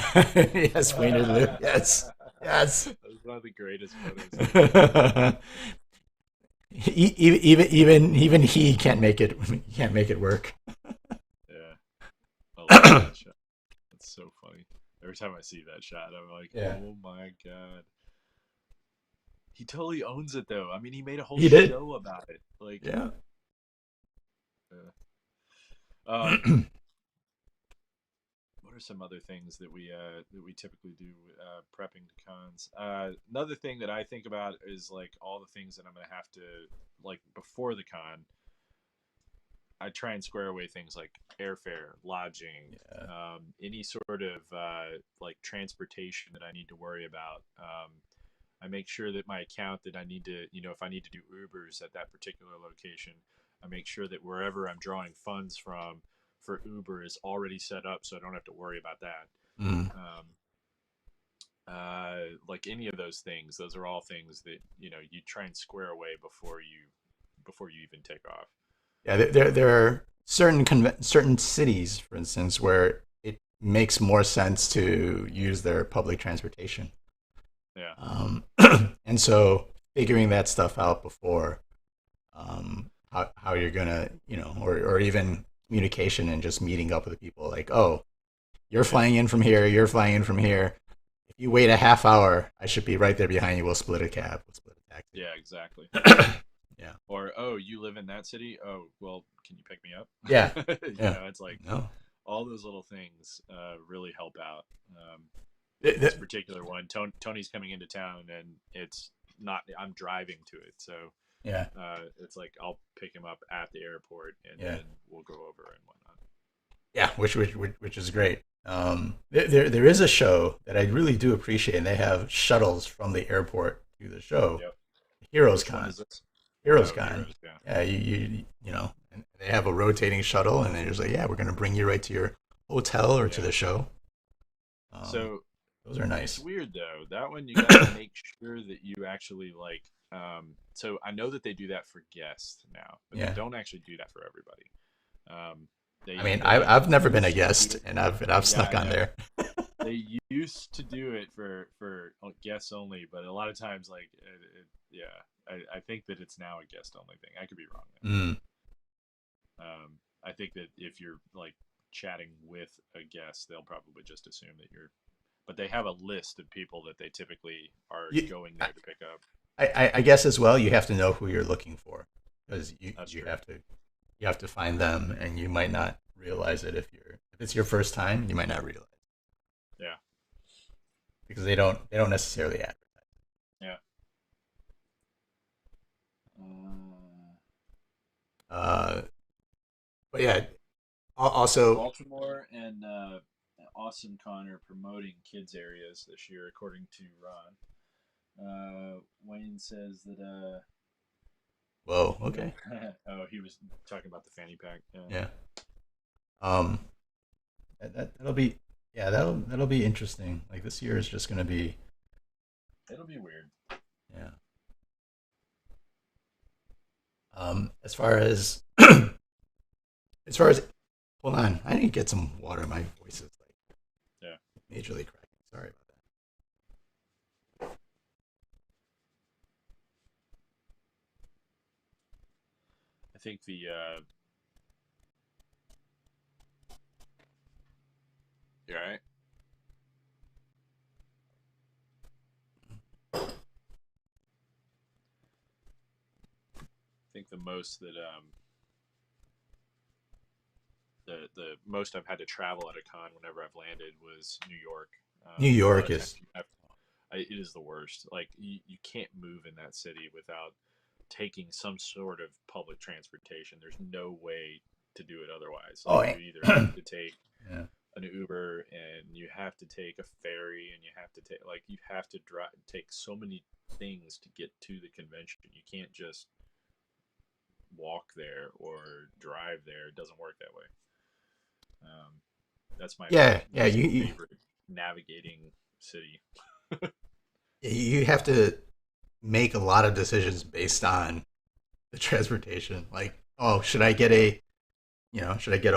Yes, Wayne and Lou. Yes, yes. that was one of the greatest photos ever. Even he can't make it. He can't make it work. Yeah, I love that shot. That's so funny. Every time I see that shot, I'm like, Yeah, oh my god. He totally owns it though. I mean, he made a whole he did. show about it. Like, Yeah. what are some other things that we typically do prepping to cons? Another thing that I think about is like all the things that I'm gonna have to like before the con. I try and square away things like airfare, lodging, Yeah. any sort of like transportation that I need to worry about. I make sure that my account that I need to, if I need to do Ubers at that particular location, I make sure that wherever I'm drawing funds from for Uber is already set up, so I don't have to worry about that. Mm. Um, like any of those things, those are all things that you try and square away before you even take off. Yeah. There are certain cities, for instance, where it makes more sense to use their public transportation. Yeah, And so figuring that stuff out before, how you're gonna, or even communication and just meeting up with the people, like, oh, you're yeah, flying in from here, you're flying in from here. If you wait a half hour, I should be right there behind you. We'll split a cab, we'll split a taxi. yeah, exactly. Yeah, Or oh, you live in that city? Oh, well, can you pick me up? yeah, yeah. It's like No, all those little things really help out. Th- This th- particular one, Tony's coming into town, and it's not. I'm driving to it, so yeah, it's like I'll pick him up at the airport, and yeah, then we'll go over and whatnot. yeah. Which is great. There is a show that I really do appreciate, and they have shuttles from the airport to the show. Yep. Heroes Which one Con. is this? Heroes Oh, Con. Heroes. Yeah. Yeah, and they have a rotating shuttle, and they're just like, yeah, we're gonna bring you right to your hotel or to Yeah. the show. Um, So those are it's nice. weird though. That one you got to make sure that you actually like. So I know that they do that for guests now, but they Yeah, don't actually do that for everybody. Um, I mean, they I've never been a used to guest, do it. and I've Yeah, snuck I on know. there. They used to do it for guests only, but a lot of times, like, yeah, I think that it's now a guest only thing. I could be wrong Mm, though. I think that if you're like chatting with a guest, they'll probably just assume that you're. But they have a list of people that they typically are you, going I, there to pick up. I guess as well, you have to know who you're looking for because you That's you true. have to you have to find them, and you might not realize it if it's your first time. You might not realize. Yeah. because they don't necessarily advertise. Yeah. Uh, but yeah, also, Baltimore and Austin Con are promoting kids areas this year, according to Ron. Wayne says that whoa, no. okay, Oh, he was talking about the fanny pack. Yeah. yeah. Um, that'll be yeah, that'll be interesting. Like this year is just gonna be It'll be weird. yeah. As far as as far as hold on, I need to get some water. My voice is like Yeah. majorly cracking. Sorry about I think the you all right? I think the most that the most I've had to travel at a con whenever I've landed was New York. that. New A lot York of times is it is the worst. Like you can't move in that city without taking some sort of public transportation. There's no way to do it otherwise. oh Like eh, you either have to take yeah. an Uber and you have to take a ferry and you have to take like you have to take so many things to get to the convention. You can't just walk there or drive there. It doesn't work that way. Um, that's my Yeah, yeah, least favorite navigating city. you have to make a lot of decisions based on the transportation. Like, oh, should I get a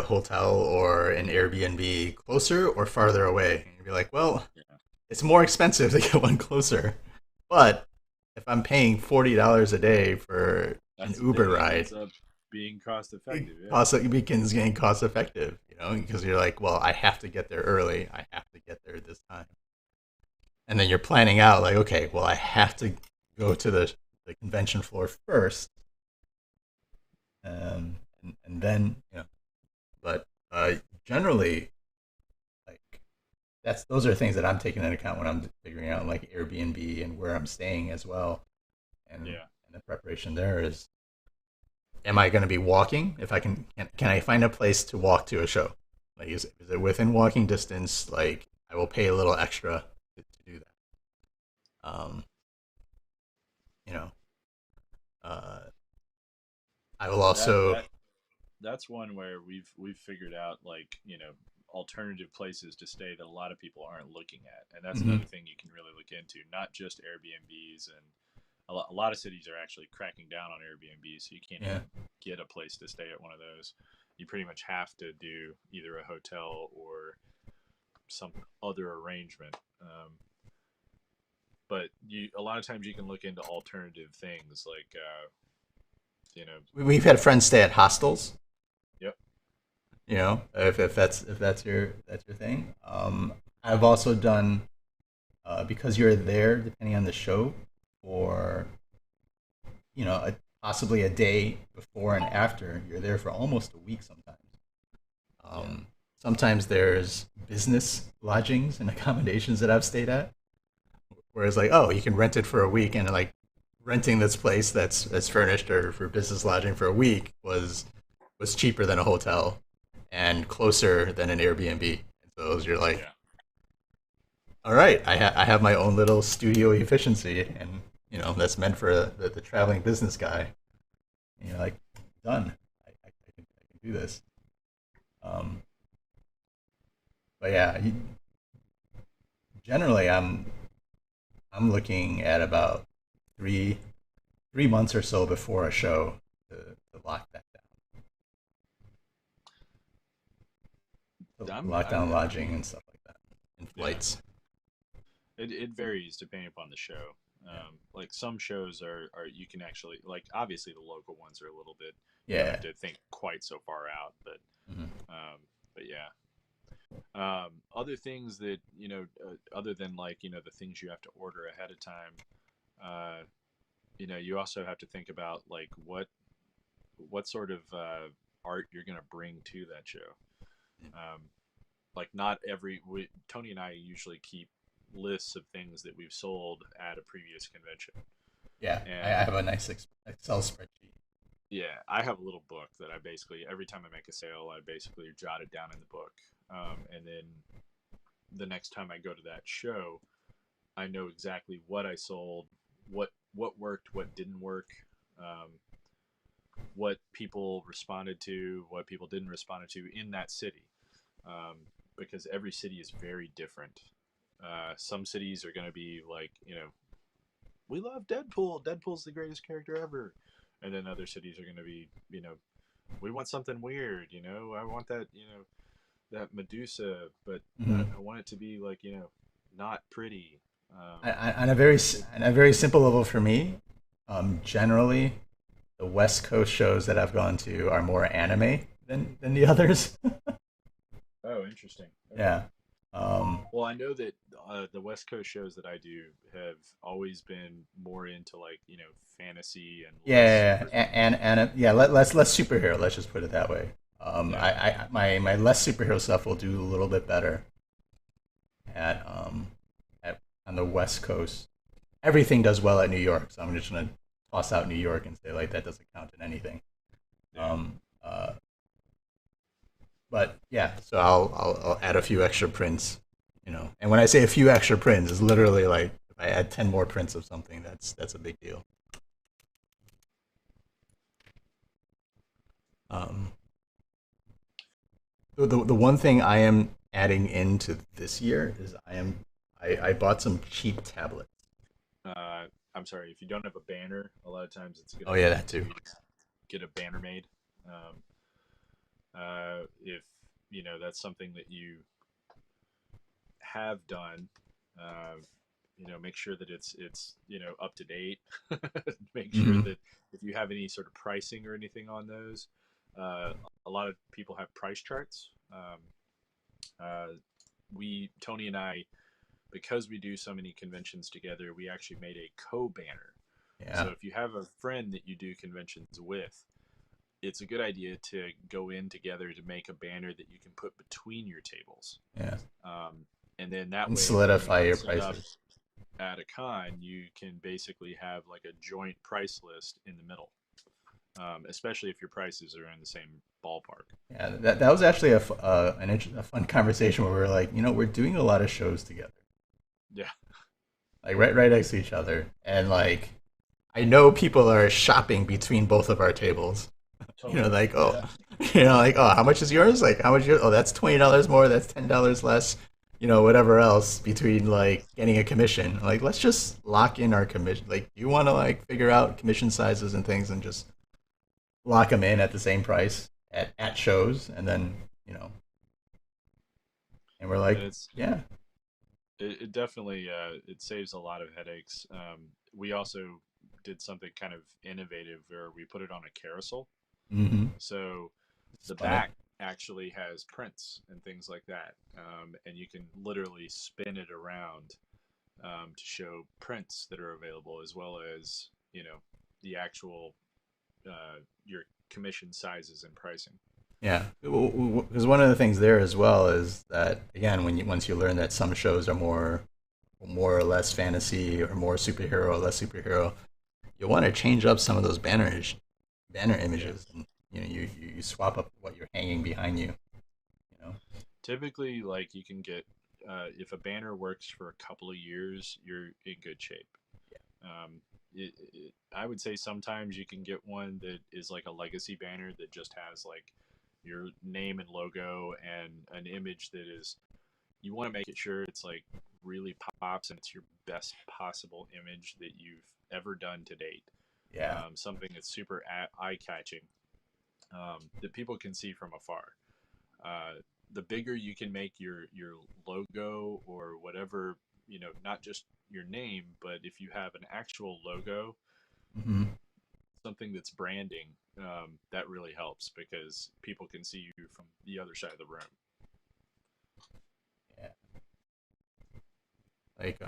hotel or an Airbnb closer or farther away? And you'd be like, well, Yeah, it's more expensive to get one closer. But if I'm paying $40 a day for an that's the Uber thing. It ride, ends up being cost it effective. Yeah, costs it becomes getting cost effective, because you're like, well, I have to get there early. I have to get there this time. And then you're planning out like, okay, well, I have to go to the convention floor first, and then But generally, like those are things that I'm taking into account when I'm figuring out like Airbnb and where I'm staying as well, yeah. and the preparation there is, am I going to be walking? If I can I find a place to walk to a show? Like, is it within walking distance? Like, I will pay a little extra to do that. You know, uh, I will That also. that that's one where we've figured out like alternative places to stay that a lot of people aren't looking at, and that's Mhm. another thing you can really look into. Not just Airbnbs, and a lot of cities are actually cracking down on Airbnbs, so you can't Yeah. even get a place to stay at one of those. You pretty much have to do either a hotel or some other arrangement. But you a lot of times you can look into alternative things like you know We've had friends stay at hostels. yep. If that's your thing. I've also done, because you're there depending on the show, for possibly a day before and after. You're there for almost a week sometimes. Yeah. Sometimes there's business lodgings and accommodations that I've stayed at, whereas like, oh, you can rent it for a week, and like renting this place that's furnished or for business lodging for a week was cheaper than a hotel and closer than an Airbnb. So you're like, Yeah. all right, I have my own little studio efficiency, and that's meant for the traveling business guy. And you're like, done. I can do this. Um, but yeah, generally, I'm looking at about three 3 months or so before a show to lock that down, to I'm lock I'm down lodging and stuff like that, and yeah. flights. It varies depending upon the show. Yeah, Like some shows are you can actually like obviously the local ones are a little bit you don't have yeah. to think quite so far out, Hmm. um, but yeah. Other things that other than like the things you have to order ahead of time, uh, you also have to think about like what sort of art you're gonna bring to that show. Um, like not every Tony and I usually keep lists of things that we've sold at a previous convention. Yeah, I And have a nice Excel spreadsheet. yeah, I have a little book that I basically, every time I make a sale, I basically jot it down in the book. And then the next time I go to that show, I know exactly what I sold, what worked, what didn't work, um, what people responded to, what people didn't respond to in that city, um, because every city is very different. Some cities are going to be like, we love Deadpool. Deadpool's the greatest character ever. And then other cities are going to be, we want something weird. I want that, that Medusa, but Hmm. I want it to be like, not pretty. On a very simple level for me, generally the West Coast shows that I've gone to are more anime than the others. Oh, interesting. Okay. Yeah. Um, Well, I know that the West Coast shows that I do have always been more into like fantasy and less yeah, super. and yeah, less superhero. Let's just put it that way. Yeah. My less superhero stuff will do a little bit better at on the West Coast. Everything does well at New York, so I'm just gonna toss out New York and say like that doesn't count in anything. Yeah. Um, uh, but yeah, so I'll add a few extra prints, And when I say a few extra prints, it's literally like if I add 10 more prints of something, that's a big deal. Um, the one thing I am adding into this year is I bought some cheap tablets. I'm sorry if you don't have a banner. A lot of times it's going Oh to yeah, be that too. to get a banner made. If that's something that you have done, uh, make sure that it's up to date. Make sure Hmm. that if you have any sort of pricing or anything on those, a lot of people have price charts. Uh, we Tony and I, because we do so many conventions together, we actually made a co-banner. Yeah, So if you have a friend that you do conventions with, it's a good idea to go in together to make a banner that you can put between your tables. yeah, And then that and way, when you solidify your mix it up prices. at a con, you can basically have like a joint price list in the middle, especially if your prices are in the same ballpark. Yeah, that was actually a fun conversation where we were like, we're doing a lot of shows together, Yeah, like right next to each other, and like I know people are shopping between both of our tables. totally. Like Yeah, like how much is yours? Like how much? Oh, that's $20 more. That's $10 less. Whatever else between like getting a commission. Like let's just lock in our commission. Like you want to like figure out commission sizes and things and just lock them in at the same price at shows, and then you know, and we're and like, it's yeah, it definitely it saves a lot of headaches. We also did something kind of innovative where we put it on a carousel. mm-hmm. So It's the funny. back actually has prints and things like that, and you can literally spin it around to show prints that are available, as well as the actual your commission sizes and pricing. Yeah, because one of the things there as well is that again, once you learn that some shows are more or less fantasy or more superhero or less superhero, you'll want to change up some of those banner Yeah. images, and you swap up what you're hanging behind you. You know, Typically, like you can get if a banner works for a couple of years, you're in good shape. Um, I would say sometimes you can get one that is like a legacy banner that just has like your name and logo and an image that is you want to make it sure it's like really pops and it's your best possible image that you've ever done to date. yeah, Something that's super eye catching that people can see from afar. Uh, the bigger you can make your logo or whatever, not just your name, but if you have an actual logo, hmm, something that's branding, that really helps because people can see you from the other side of the room. yeah. Like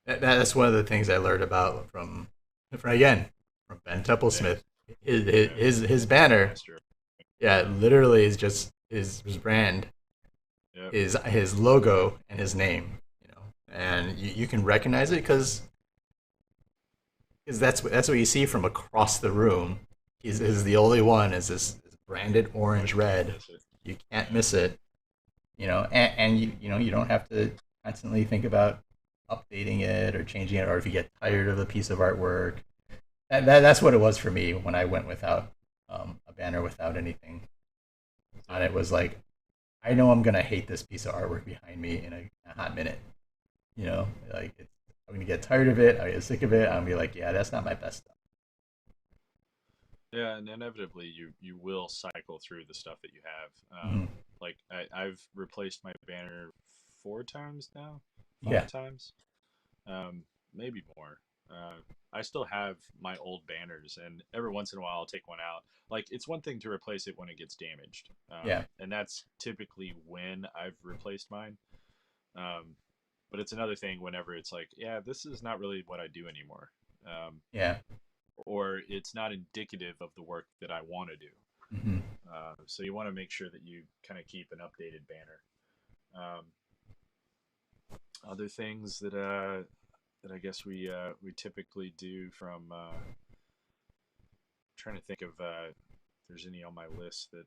that's one of the things I learned about from again from Ben Yeah, Templesmith. His yeah, his banner, master. yeah, literally is just his brand. Yep. his logo and his name, and you can recognize it because that's what you see from across the room. He's the only one is this branded Oh, orange you can't red. miss it. You can't Yeah. miss it, and you don't have to constantly think about updating it or changing it, or if you get tired of a piece of artwork. That's what it was for me when I went without a banner without anything on Yep. it. Was like, I know I'm gonna hate this piece of artwork behind me in a hot minute. Like I'm gonna get tired of it. I get sick of it. I'm gonna be like, yeah, that's not my best stuff. Yeah, and inevitably you will cycle through the stuff that you have. Hmm. Like I've replaced my banner 4 times now, Yeah, 5 times, um, maybe more. I still have my old banners, and every once in a while I'll take one out. Like it's one thing to replace it when it gets damaged, yeah, and that's typically when I've replaced mine. Um, but it's another thing whenever it's like, yeah, this is not really what I do anymore. Um, yeah. or it's not indicative of the work that I want to do. Hmm. So you want to make sure that you kind of keep an updated banner. Um, other things that I guess we typically do from trying to think of if there's any on my list that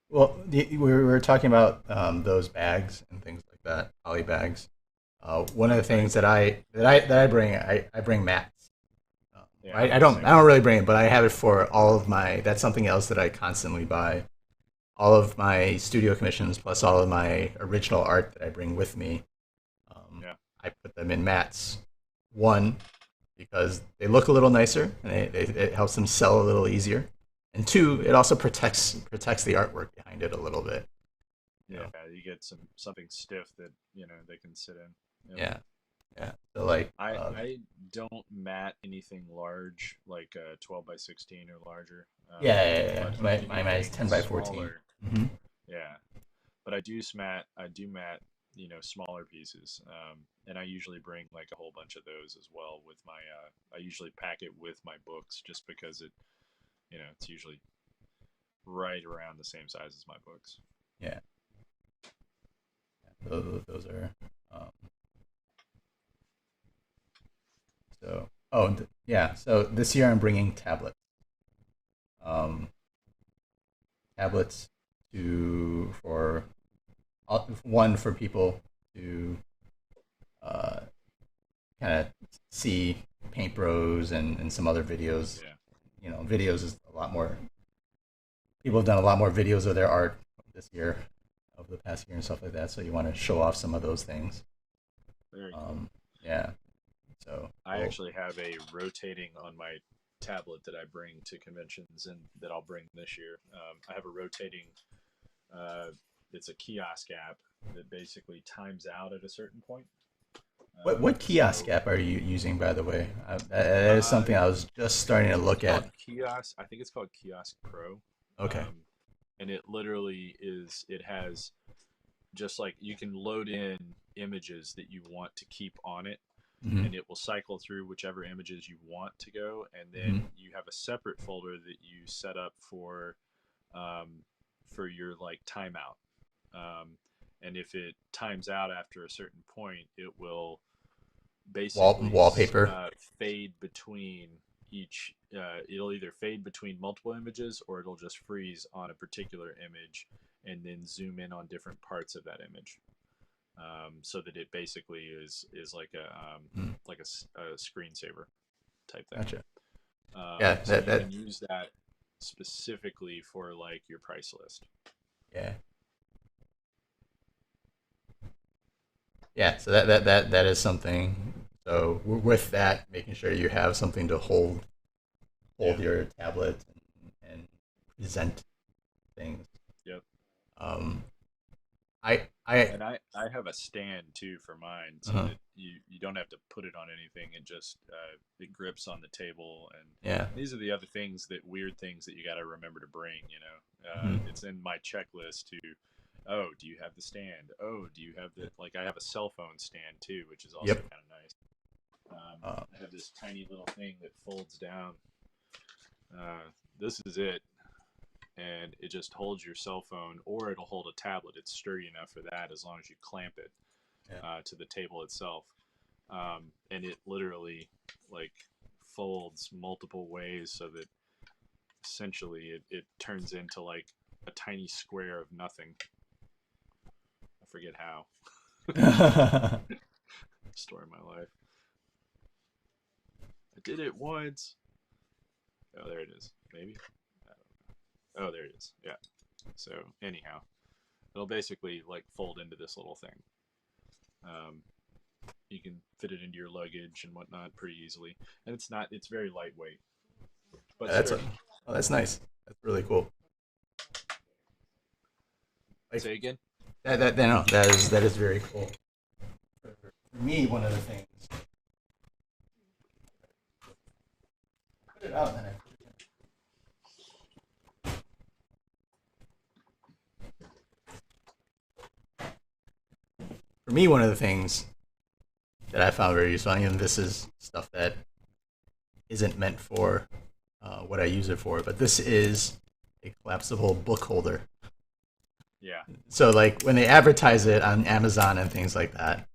Well, we were talking about those bags and things like that, poly bags. One of the right. things that I bring, I bring mats. Yeah, I don't same I with don't me. really bring it, but I have it for all of my. That's something else that I constantly buy. All of my studio commissions plus all of my original art that I bring with me. Um, Yeah, I put them in mats. One, because they look a little nicer and it helps them sell a little easier. And two, it also protects the artwork behind it a little bit. You yeah. know, You get something stiff that they can sit in. Yep. yeah, yeah. So like, I don't mat anything large like 12 by 16 or larger. yeah, yeah, yeah. But My mine is anything 10 by 14. smaller, Mm-hmm. yeah. But I do mat smaller pieces. And I usually bring like a whole bunch of those as well with my I usually pack it with my books just because it's usually right around the same size as my books. Yeah, those are. Um, yeah. So this year I'm bringing um, tablets for one for people to uh, kind of see Paint Bros and some other videos. Yeah, Videos is a lot more. People have done a lot more videos of their art this year, of the past year and stuff like that. So you want to show off some of those things. very cool. Um, yeah. So I we'll. actually have a rotating on my tablet that I bring to conventions and that I'll bring this year. I have a rotating. Uh, it's a kiosk app that basically times out at a certain point. What kiosk So app are you using, by the way? That is uh, something I was just starting to it's look called at. Kiosk. I think it's called Kiosk Pro. Okay. And it literally is. It has just like you can load in images that you want to keep on it, Mm-hmm. and it will cycle through whichever images you want to go, and then Mm-hmm. you have a separate folder that you set up um, for your like timeout. Um, and if it times out after a certain point, it will basically Wallpaper. fade between each. It'll either fade between multiple images or it'll just freeze on a particular image and then zoom in on different parts of that image, so that it basically is Mm, like a screensaver type thing. gotcha. Yeah. So That you that can use that specifically for like your price list. yeah. Yeah. So that is something. So with that, making sure you have something to hold Yeah. your tablet and present things. Yep. Um, I And I have a stand too for mine, so uh that you don't have to put it on anything. It just it grips on the table. And yeah. these are the other things that weird things that you got to remember to bring. Hmm. It's in my checklist to. Oh, do you have the stand? Oh, do you have the like? I have a cell phone stand too, which is also Yep. kind of nice. Uh, I have this tiny little thing that folds down. This is it. and it just holds your cell phone, or it'll hold a tablet. It's sturdy enough for that as long as you clamp it Yeah. to the table itself. And it literally like folds multiple ways so that essentially it turns into like a tiny square of nothing. I forget how. Story of my life. I did it once. Oh, there it is. Maybe. Oh, there it is. Yeah. So anyhow, it'll basically like fold into this little thing. Um, you can fit it into your luggage and whatnot pretty easily, and it's not. It's very lightweight, but That's sturdy. oh, that's nice. That's really cool. Like Say again. no, that is very cool. For me, one of the things. Put it out, then for me, one of the things that I found very useful, and this is stuff that isn't meant for what I use it for, but this is a collapsible book holder. Yeah. So, like when they advertise it on Amazon and things like that,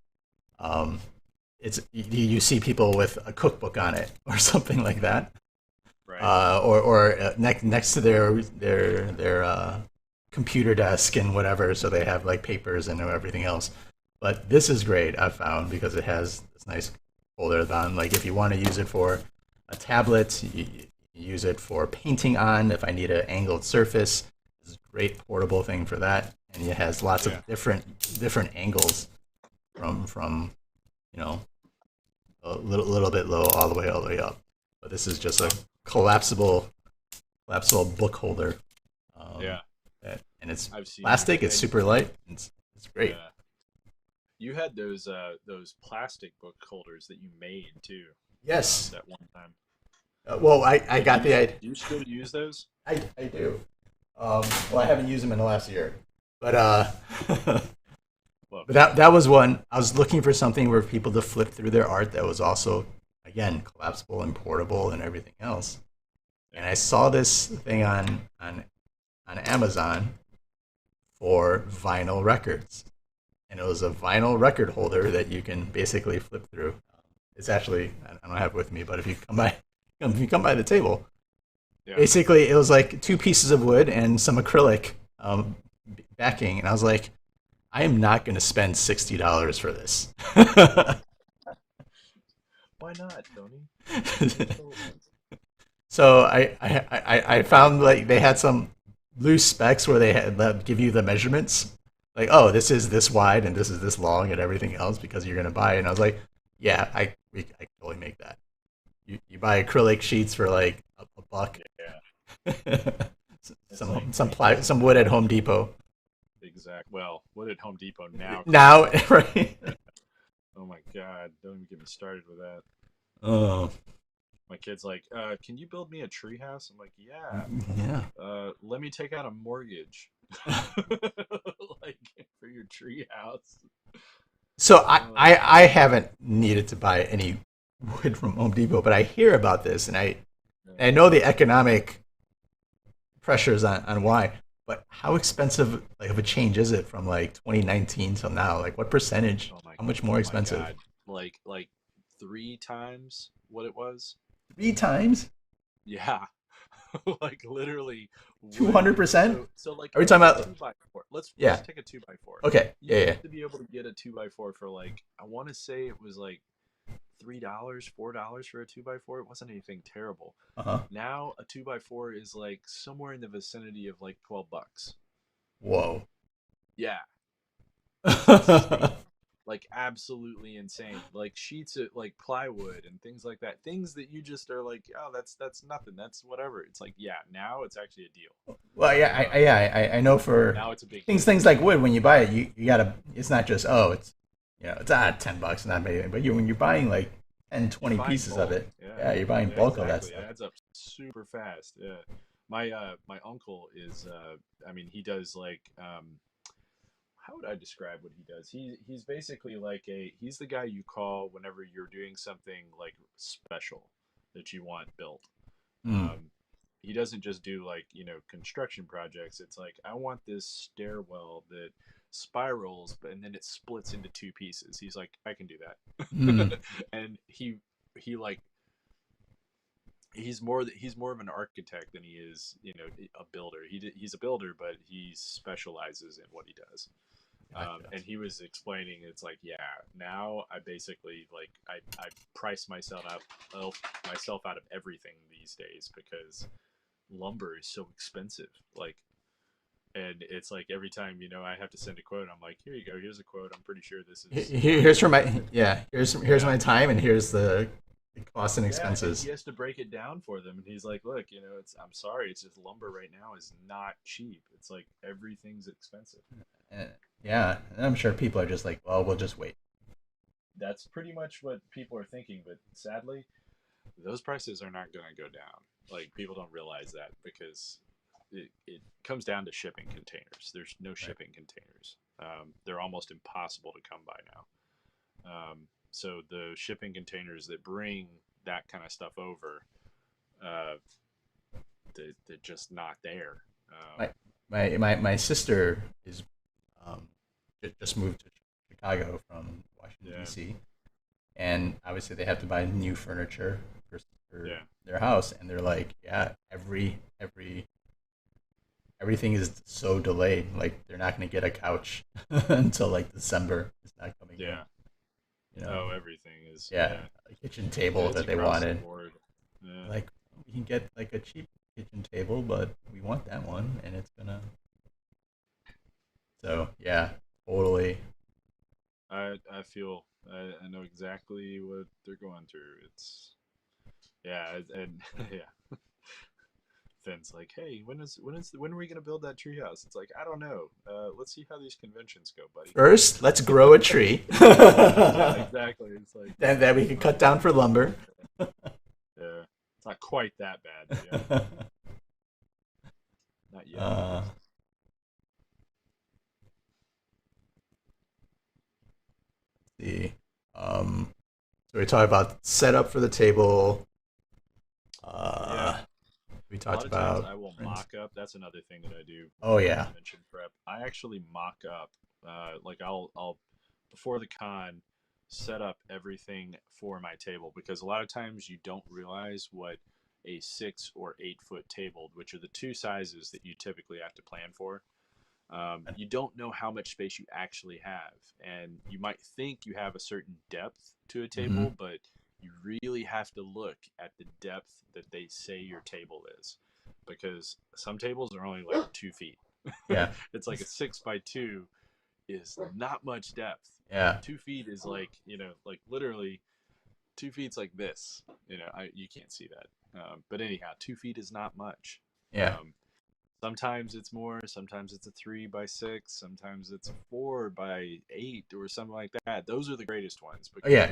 um, it's you see people with a cookbook on it or something like that, Right. or next to their computer desk and whatever, so they have like papers and everything else. But this is great, I've found, because it has this nice holder on. Like if you want to use it for a tablet, you use it for painting on. If I need an angled surface, this is a great portable thing for that. And it has lots Yeah. of different angles from you know a little bit low all the way up. But this is just a collapsible book holder. Um, Yeah. and it's I've seen. plastic. It's super light. It's great. Yeah. You had those plastic book holders that you made too. Yes. That one time. Well, I got the idea. Do you still use those? I do. Well, I haven't used them in the last year, but Well, but that was one. I was looking for something where people to flip through their art that was also, again, collapsible and portable and everything else. And I saw this thing on Amazon for vinyl records, and it was a vinyl record holder that you can basically flip through. It's actually, I don't have it with me, but if you come by the table, yeah. basically it was like two pieces of wood and some acrylic backing, and I was like, I am not going to spend $60 for this. Why not, Tony? So I found like they had some loose specs where they had give you the measurements, like, oh, this is this wide and this is this long and everything else because you're going to buy it. And I was like, yeah, I can totally make that. You buy acrylic sheets for like a buck. Yeah. Some wood at Home Depot. Exact. Well, what at Home Depot now? Now, right? Oh my God! Don't even get me started with that. Oh, My kid's like, "Can you build me a treehouse?" I'm like, "Yeah." yeah. Let me take out a mortgage, like for your treehouse. So I haven't needed to buy any wood from Home Depot, but I hear about this, and I know the economic pressures on why. But how expensive like of a change is it from like 2019 till now? Like what percentage? How much more expensive? God. Like 3 times what it was. 3 times? Yeah. Like literally 200%? So like Are we talking about? 2x4. Let's Yeah. take a 2x4. Okay. You Yeah. used to be able to get a 2x4 for like, I want to say it was like $3, $4 for a 2x4. It wasn't anything terrible. Uh huh. Now a 2x4 is like somewhere in the vicinity of like $12. Whoa. Yeah, it's insane. Like absolutely insane. Like sheets of like plywood and things like that. Things that you just are like, oh, that's nothing. That's whatever. It's like, yeah, now it's actually a deal. Well, yeah, I know for Now it's a big things deal. things like wood when you buy it, you gotta. It's not just it's it's $10, not maybe, but when you're buying like 10, 20 pieces Bulk. of it, Yeah, you're buying yeah, bulk of that exactly. stuff. It adds up super fast. Yeah, my uncle is. I mean, he does like. How would I describe what he does? He's basically like he's the guy you call whenever you're doing something like special that you want built. Mm. Um, he doesn't just do like, construction projects. It's like, I want this stairwell that spirals, but and then it splits into two pieces. He's like, I can do Mm. that. And he like he's more of an architect than he is, a builder. He's a builder, but he specializes in what he does. Gotcha. And he was explaining, it's like, yeah, now I basically like I price myself out of everything these days because lumber is so expensive. Like, and it's like every time, I have to send a quote, I'm like, here you go, here's a quote. I'm pretty sure this is Here's for my yeah. Here's yeah. my time, and here's the costs and Yeah, and he expenses. has to break it down for them, and he's like, "Look, I'm sorry, it's just lumber right now is not cheap. It's like everything's expensive." Uh, yeah, and I'm sure people are just like, well, we'll just wait. That's pretty much what people are thinking, but sadly, those prices are not going to go down. Like, people don't realize that because it comes down to shipping containers. There's no Right. shipping containers. They're almost impossible to come by now. So the shipping containers that bring that kind of stuff over, uh, they're just not there. My my sister is um, just moved to Chicago from Washington Yeah, D.C. and obviously they have to buy new furniture for yeah, their house, and they're like, yeah, everything is so delayed. Like they're not going to get a couch until like December. It's not coming in. yeah. You know, Oh, everything is, yeah, yeah. a kitchen Yeah, table it's that they across the wanted. board. Yeah. Like we can get like a cheap kitchen table, but we want that one, and it's gonna. So yeah, totally. I know exactly what they're going through. It's yeah, and yeah. Finn's like, hey, when are we gonna build that treehouse? It's like, I don't know. Let's see how these conventions go, buddy. First, let's grow a tree. Yeah, Then exactly. It's like, that we can cut down for lumber. yeah, it's not quite that bad, but yeah, not yet at uh, least. see. So we talked about setup for the table. Yeah, Uh, we a lot talked of times about. I will mock up. That's another thing that I do Oh for yeah. convention prep. I actually mock up. Like I'll before the con set up everything for my table because a lot of times you don't realize what a 6 or 8 foot table, which are the two sizes that you typically have to plan for. You don't know how much space you actually have, and you might think you have a certain depth to a Hmm. table, but you really have to look at the depth that they say your table is, because some tables are only like 2 feet. Yeah. It's like a 6 by 2 is not much depth. Yeah. 2 feet is like, like literally 2 feet's like this. You can't see that. But anyhow, 2 feet is not much. Yeah. Um, Sometimes it's more, sometimes it's a 3 by 6, sometimes it's a 4 by 8 or something like that. Those are the greatest ones Oh because yeah.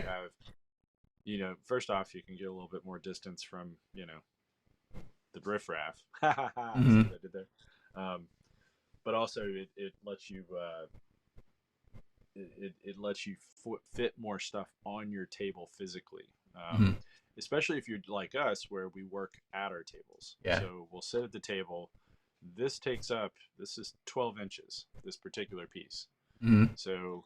you have, first off, you can get a little bit more distance from, the riffraff. Ha ha ha! See Hmm. what I did there? Um, but also it lets you it lets you fit more stuff on your table physically. Hmm. Especially if you're like us, where we work at our tables. Yeah. So we'll sit at the table. This is 12 inches, this particular piece. Hmm. So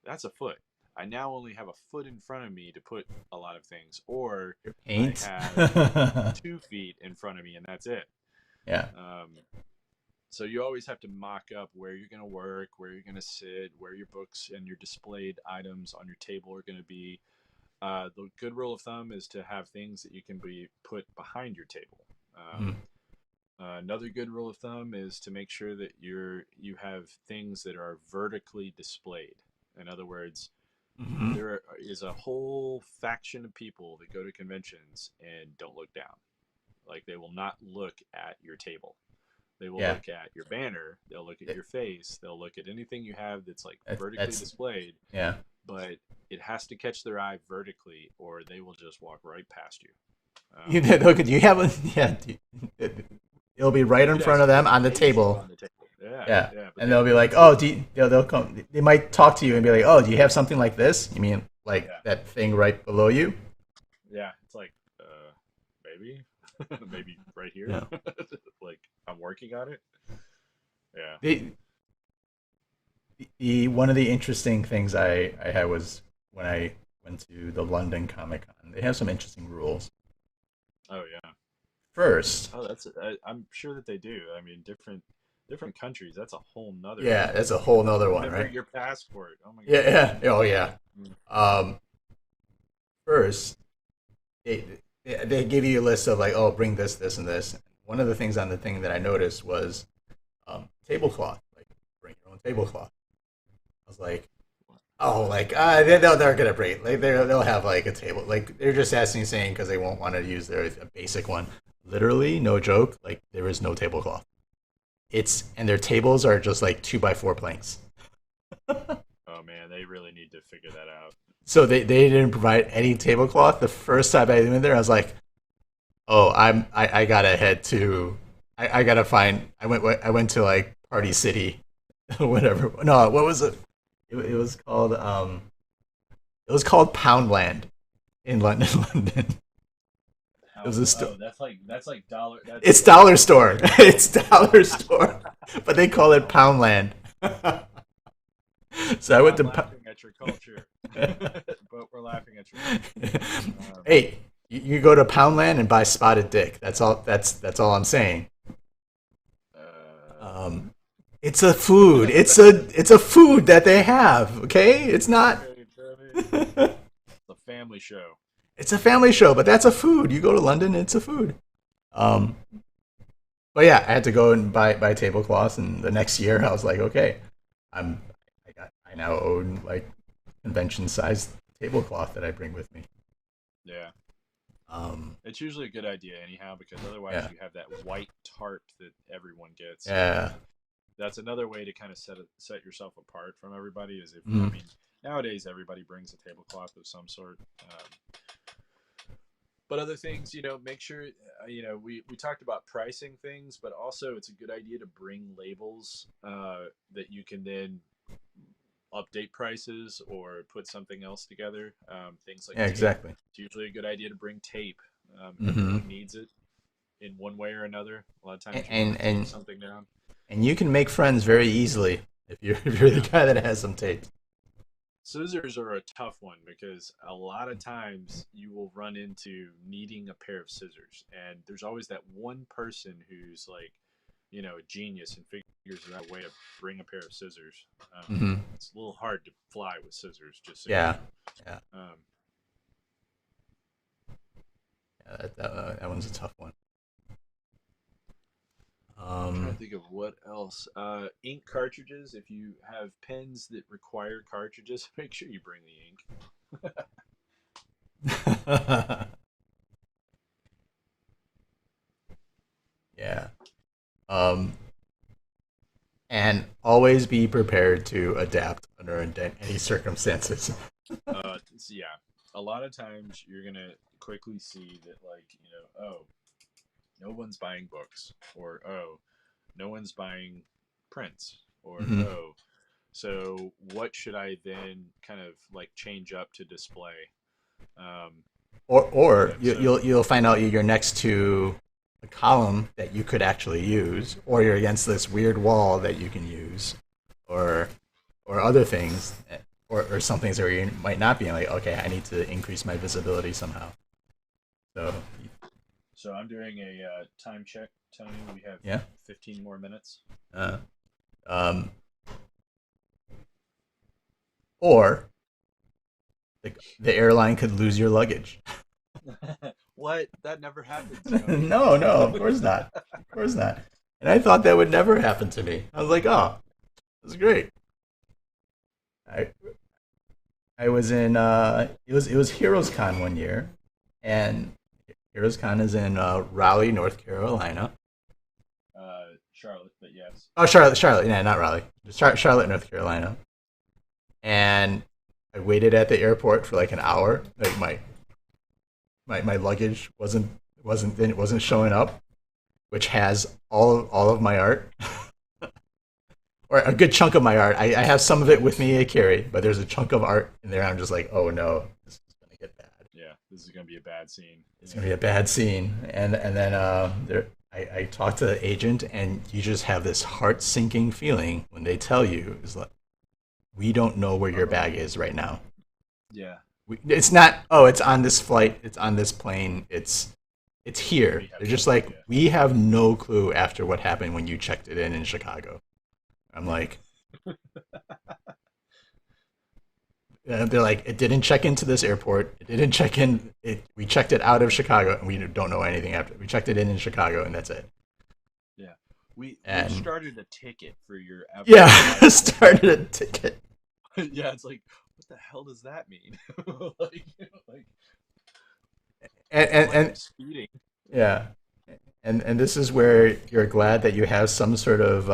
that's a foot. I now only have a foot in front of me to put a lot of things, or Your I paint. have 2 feet in front of me, and that's it. Yeah. Um, so you always have to mock up where you're going to work, where you're going to sit, where your books and your displayed items on your table are going to be. The good rule of thumb is to have things that you can be put behind your table. Hmm. Another good rule of thumb is to make sure that you have things that are vertically displayed. In other words, Hmm. there is a whole faction of people that go to conventions and don't look down. Like, they will not look at your table. They will Yeah. look at your banner. They'll look at That, your face. They'll look at anything you have that's like vertically that's displayed. yeah. But it has to catch their eye vertically, or they will just walk right past you. You Um, look. You have a yeah. It'll be right you in could have front of them something on the amazing table. on the table. Yeah, Yeah, yeah, but and they they'll be like, can't see "Oh, it. they'll come. They might talk to you and be like, "Oh, do you have something like this? You mean like Yeah, that thing right below you?" yeah. It's like, maybe. Maybe right here. Yeah. Like I'm working on it. Yeah. The, one of the interesting things I had was when I went to the London Comic Con. They have some interesting rules. Oh yeah. First, Oh, I'm sure that they do. I mean, different countries. That's a whole nother. yeah, that's a whole nother one, Remember right? your passport. Oh my Yeah, god. yeah, oh yeah. Mm. Um, first, they they give you a list of like, oh, bring this, this, and this. One of the things on the thing that I noticed was tablecloth. Like, bring your own tablecloth. I was like, oh, like they're gonna bring like they'll have like a table. Like they're just asking, saying because they won't want to use their a basic one. Literally, no joke. Like there is no tablecloth. It's and their tables are just like 2x4 planks. Oh man, they really need to figure that out. So they didn't provide any tablecloth. The first time I went there, I was like, oh, I gotta head to I gotta find I went to like Party City, whatever. No, what was it? It was called Poundland in London. London. It was a store. Oh, that's like dollar. It's Dollar Store. It's Dollar Store, but they call it Poundland. So I went Not to. laughing at your culture, but we're laughing at your. Hey, you go to Poundland and buy spotted dick. That's all. That's all I'm saying. It's a food. It's a food that they have. Okay, it's not. Okay, Tony. It's a family show. It's a family show, but that's a food. You go to London, it's a food. Um, but yeah, I had to go and buy tablecloths, and the next year I was like, okay, I'm I now own like convention sized tablecloth that I bring with me. Yeah. Um, It's usually a good idea anyhow, because otherwise yeah, you have that white tarp that everyone gets, and yeah, that's another way to kind of set yourself apart from everybody. Is if I mm, mean nowadays everybody brings a tablecloth of some sort. But other things, make sure, we talked about pricing things, but also it's a good idea to bring labels that you can then update prices or put something else together. Things like yeah, tape. exactly. It's usually a good idea to bring tape. Hmm. Everyone needs it in one way or another. A lot of And, times you want and to tape and something down. and you can make friends very easily if you're the Yeah. guy that has some tape. Scissors are a tough one because a lot of times you will run into needing a pair of scissors, and there's always that one person who's like, a genius and figures out a way to bring a pair of scissors. Hmm. It's a little hard to fly with scissors, just so you Yeah, know. yeah, Um, yeah. That one's a tough one. I'm trying to Um, think of what else. Ink cartridges. If you have pens that require cartridges, make sure you bring the ink. yeah. Um, and always be prepared to adapt under any circumstances. Yeah, a lot of times you're gonna quickly see that, like, oh, no one's buying books, or oh, no one's buying prints, or Hmm. oh, so what should I then kind of like change up to display? Um, Or so you'll find out you're next to a column that you could actually use, or you're against this weird wall that you can use, or other things, or some things where you might not be like, okay, I need to increase my visibility somehow. So so I'm doing a time check, Tony. We have yeah, 15 more minutes. uh, um, or the airline could lose your luggage. What? That never happens, Tony. No, no, of course not, of course not. And I thought that would never happen to me. I was like, oh, this is great. I I was in it was Heroes Con one year, and Heroes Con is in Raleigh, North Carolina. Charlotte, but yes. Oh, Charlotte, yeah, not Raleigh, Charlotte, North Carolina. And I waited at the airport for like an hour. Like my luggage wasn't showing up, which has all of my art, or a good chunk of my art. I have some of it with me to carry, but there's a chunk of art in there. I'm just like, oh no, this is gonna get bad. Yeah, this is gonna be a bad scene. It's Yeah. gonna be a bad scene. And then I talked to the agent, and you just have this heart sinking feeling when they tell you is like, we don't know where your Uh-oh. bag is right now. Yeah. It's not. Oh, it's on this flight. It's on this plane. It's here. We have They're no just like, idea. we have no clue after what happened when you checked it in Chicago. I'm like, they're like, it didn't check into this airport. It didn't check in. We checked it out of Chicago, and we don't know anything after. We checked it in Chicago, and that's it. Yeah. We And started a ticket for your yeah, arrival. started a ticket. Yeah, it's like, what the hell does that mean? Like And, flight and was speeding. yeah, and this is where you're glad that you have some sort of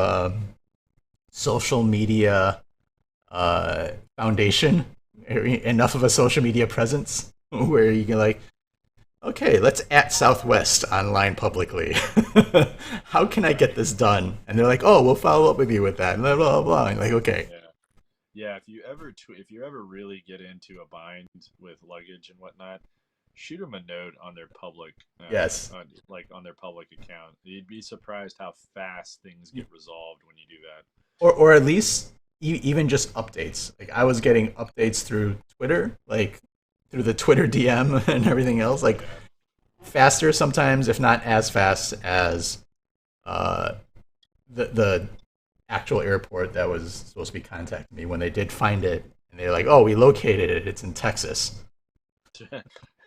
social media foundation, enough of a social media presence where you can like, okay, let's at Southwest online publicly. How can I get Right. this done? And they're like, oh, we'll follow up with you with that. And blah blah blah. And like, okay, Yeah. Yeah, if you ever really get into a bind with luggage and whatnot, shoot them a note on their public yes, on their public account. You'd be surprised how fast things get resolved when you do that. or at least even just updates. Like I was getting updates through Twitter, like through the Twitter DM and everything else, like Yeah. faster sometimes, if not as fast as uh, the actual airport that was supposed to be contacting me when they did find it, and they're like, "Oh, we located it. It's in Texas."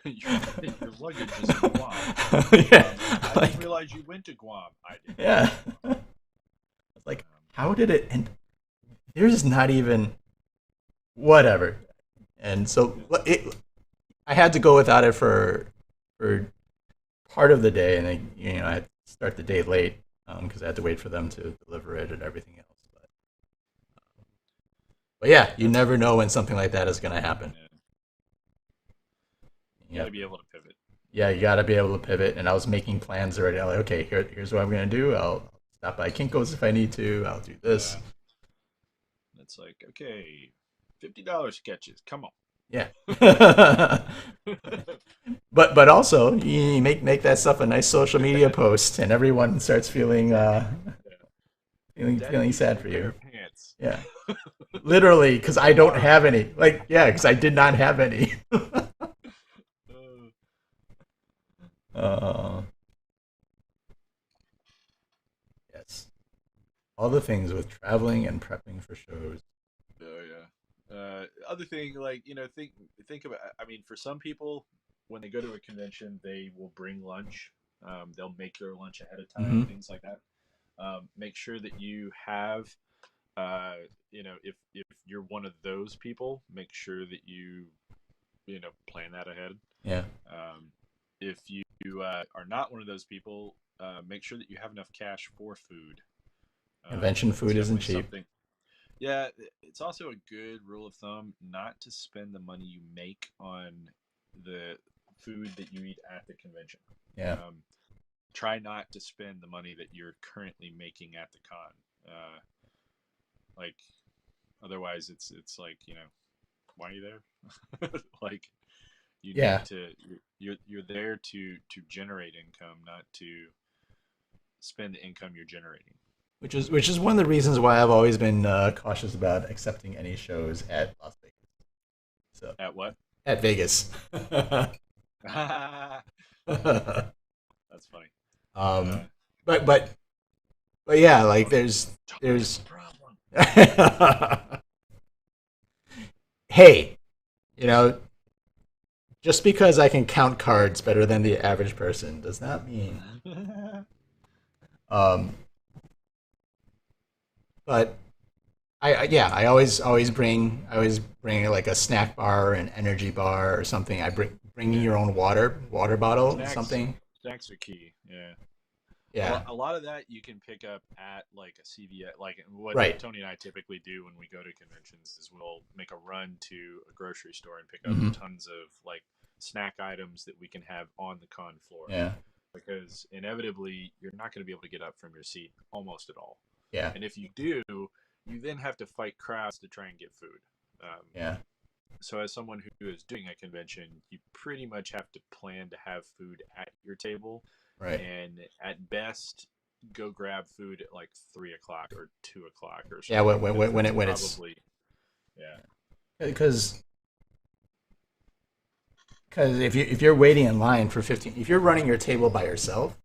Your luggage is in Guam. Yeah, I didn't like realize you went to Guam. I did not yeah. go to Guam. It's like, Um, how did it? And there's not even whatever. And so I had to go without it for part of the day, and I had to start the day late because I had to wait for them to deliver it and everything else. But yeah, you that's never know when something like that is going to happen. yeah. You got Yeah, to be able to pivot. yeah, you got to be able to pivot. And I was making plans already. I'm like, okay, here's what I'm going to do. I'll stop by Kinko's if I need to. I'll do this. Yeah, it's like okay, $50 sketches. Come on. Yeah. But also you make that stuff a nice social media post, and everyone starts feeling Yeah. Daddy feeling needs a sad new for pair you. of pants. Yeah, literally, because I don't Tomorrow. have any. Like, yeah, because I did not have any. Uh, uh, yes, all the things with traveling and prepping for shows. oh yeah. Other thing, like think about. I mean, for some people, when they go to a convention, they will bring lunch. They'll make their lunch ahead of time, Hmm. things like that. Make sure that you have, if you're one of those people, make sure that you plan that ahead. Yeah, If you are not one of those people, make sure that you have enough cash for food. convention It's food isn't definitely cheap. something. Yeah, it's also a good rule of thumb not to spend the money you make on the food that you eat at the convention. Yeah, Um, Try not to spend the money that you're currently making at the con. Like otherwise, it's like why are you there? Like you yeah. need to you're there to generate income, not to spend the income you're generating. Which is one of the reasons why I've always been cautious about accepting any shows at Las Vegas. So At what? at Vegas. That's funny. Uh, um, but but but yeah, like Tony has there's a problem. hey, you know, just because I can count cards better than the average person does not mean. Um, but yeah, I always bring like a snack bar, an energy bar, or something. Bringing Yeah, your own water bottle, snacks something. snacks are key. Yeah. Yeah, A lot of that you can pick up at like a CVS. Like what right. Tony and I typically do when we go to conventions is we'll make a run to a grocery store and pick up Hmm. tons of like snack items that we can have on the con floor. Yeah, Because inevitably you're not going to be able to get up from your seat almost at all. yeah, And if you do, you then have to fight crowds to try and get food. Um, yeah. so as someone who is doing a convention, you pretty much have to plan to have food at your table, Right. and at best, go grab food at like 3 o'clock or 2 o'clock or Yeah. something, because that's When it's probably, yeah, because if you're waiting in line for 15, if you're running your table by yourself,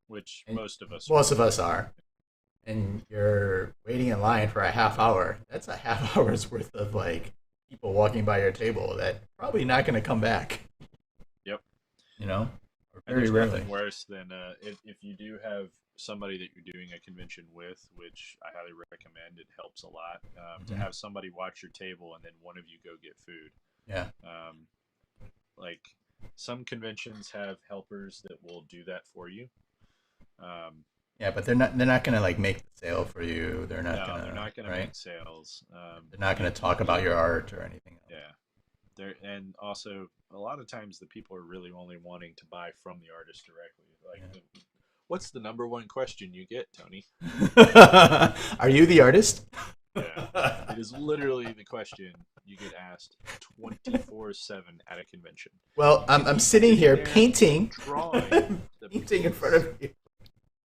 which and most of us most of are. us are, and you're waiting in line for a half hour, that's a half hour's worth of like people walking by your table that probably not going to come back. Yep. You know, or And very there's rarely. nothing worse than if you do have somebody that you're doing a convention with, which I highly recommend. It helps a lot to Hmm. have somebody watch your table and then one of you go get food. Yeah. Um, like some conventions have helpers that will do that for you. Um, Yeah, but they're not gonna like make the sale for you. They're not no, they're gonna not going to right. make sales. They're not gonna You talk about can, your art or anything else. yeah. There and also a lot of times the people are really only wanting to buy from the artist directly. Like, what's the number one question you get, Tony? Yeah. Are you the artist? Yeah, it is literally the question you get asked 24/7 at a convention. Well, You I'm can I'm be sitting sitting here there painting, drawing the painting in front piece, of you.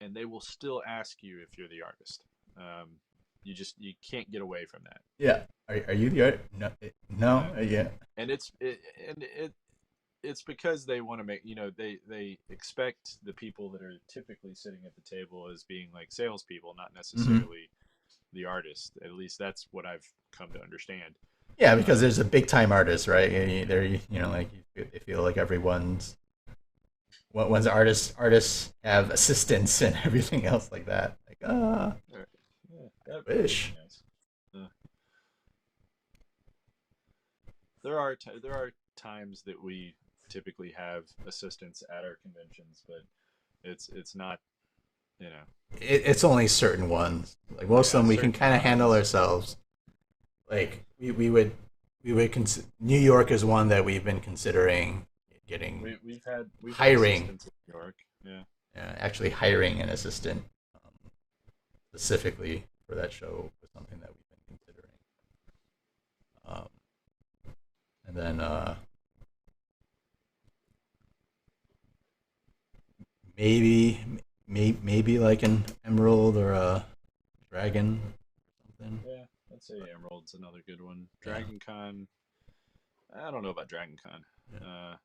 and they will still ask you if you're the artist. You can't get away from that. Yeah. Are you the artist? No. No. Yeah, Yeah. and it's because they want to make, they expect the people that are typically sitting at the table as being like salespeople, not Hmm. necessarily the artist. At least that's what I've come to understand. Yeah, because Um, there's a big time artist, right? They're like they feel like everyone's once artists have assistants and everything else like that. Like all right. Yeah, I that would be wish. nice. Uh, there are times that we typically have assistants at our conventions, but it's not, you know It's only certain ones. Like most of yeah, them, we can certain kind of handle cons. ourselves. Like New York is one that we've been considering getting We've had hiring. assistants in New York. Yeah. Actually hiring an assistant specifically for that show was something that we've been considering. Um, and then maybe maybe like an emerald or a dragon or something. Yeah, I'd say Emerald's another good one. Yeah. Dragon Con, I don't know about Dragon Con. Yeah. Uh,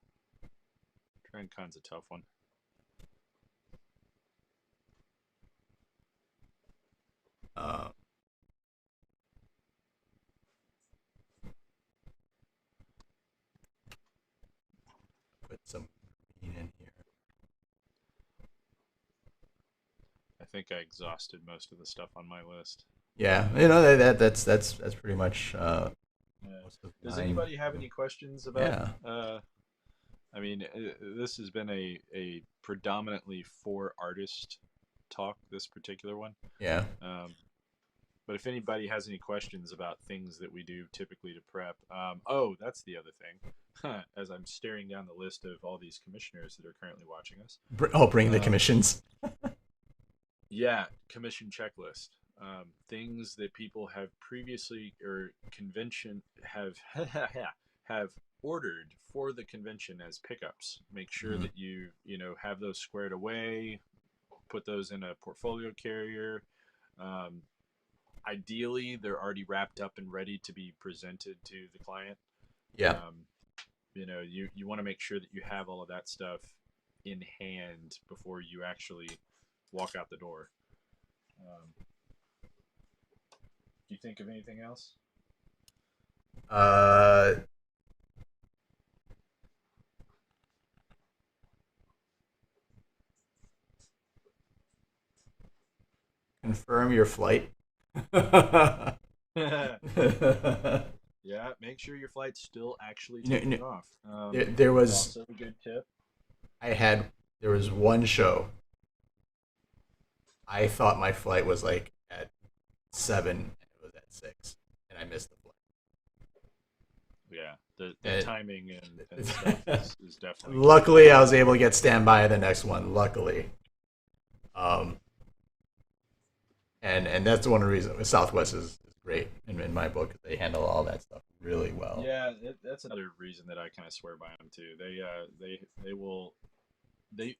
Dragon Con's a tough one. Uh, put some green in here. I think I exhausted most of the stuff on my list. Yeah, that's pretty much Yeah. most of Does mine. anybody have any questions about? Yeah. I mean, this has been a predominantly for artist talk. This particular one. Yeah. Um, but if anybody has any questions about things that we do typically to prep, oh, that's the other thing. As I'm staring down the list of all these commissioners that are currently watching us, Bring the um, commissions. yeah, commission checklist. Things that people have previously or convention have have ordered for the convention as pickups. Make sure Mhm. that have those squared away. Put those in a portfolio carrier. Um, Ideally, they're already wrapped up and ready to be presented to the client. Yeah. Um, you want to make sure that you have all of that stuff in hand before you actually walk out the door. Do you think of anything else? Uh, confirm your flight. you Yeah, make sure your flight's still actually know, taking off. there was Also a good tip. I had there was one show. I thought my flight was like at 7 and it was at 6, and I missed the flight. Yeah, the And timing and stuff is definitely key. luckily, I was able to get standby the next one. Luckily, um, and that's one of the reasons Southwest is great in my book. They handle all that stuff really well. Yeah, that's another reason that I kind of swear by them too.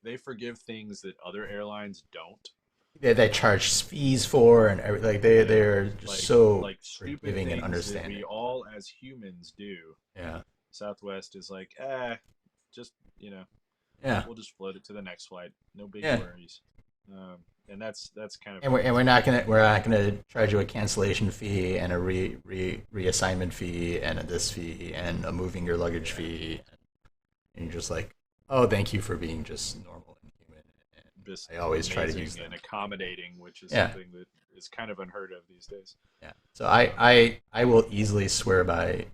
They forgive things that other airlines don't. They charge fees for and everything. Like Yeah, they're just so like stupid forgiving and things that we understanding. all as humans do. Yeah, Southwest is like, just yeah, we'll just float it to the next flight. No big yeah. worries. And that's kind of And cool. we're not gonna charge you a cancellation fee and a reassignment fee and a this fee and a moving your luggage Yeah, fee. And you're just like, oh, thank you for being just normal and human. just And I always try to use amazing and them. accommodating, which is Yeah, something that is kind of unheard of these days. yeah. So Um, I will easily swear by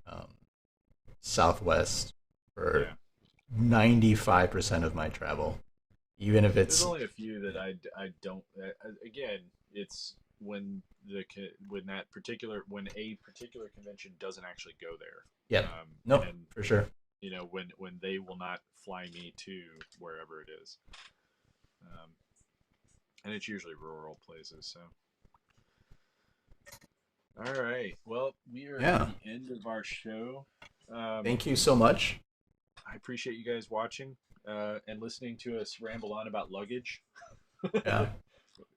Southwest for yeah, 95% of my travel, even if there's it's only a few that I don't. Again, it's when a particular convention doesn't actually go there, yeah, nope, and for sure. when they will not fly me to wherever it is, um, and it's usually rural places. So, all right, well, we are at Yeah, the end of our show. Um, thank you so much. I appreciate you guys watching and listening to us ramble on about luggage, Yeah.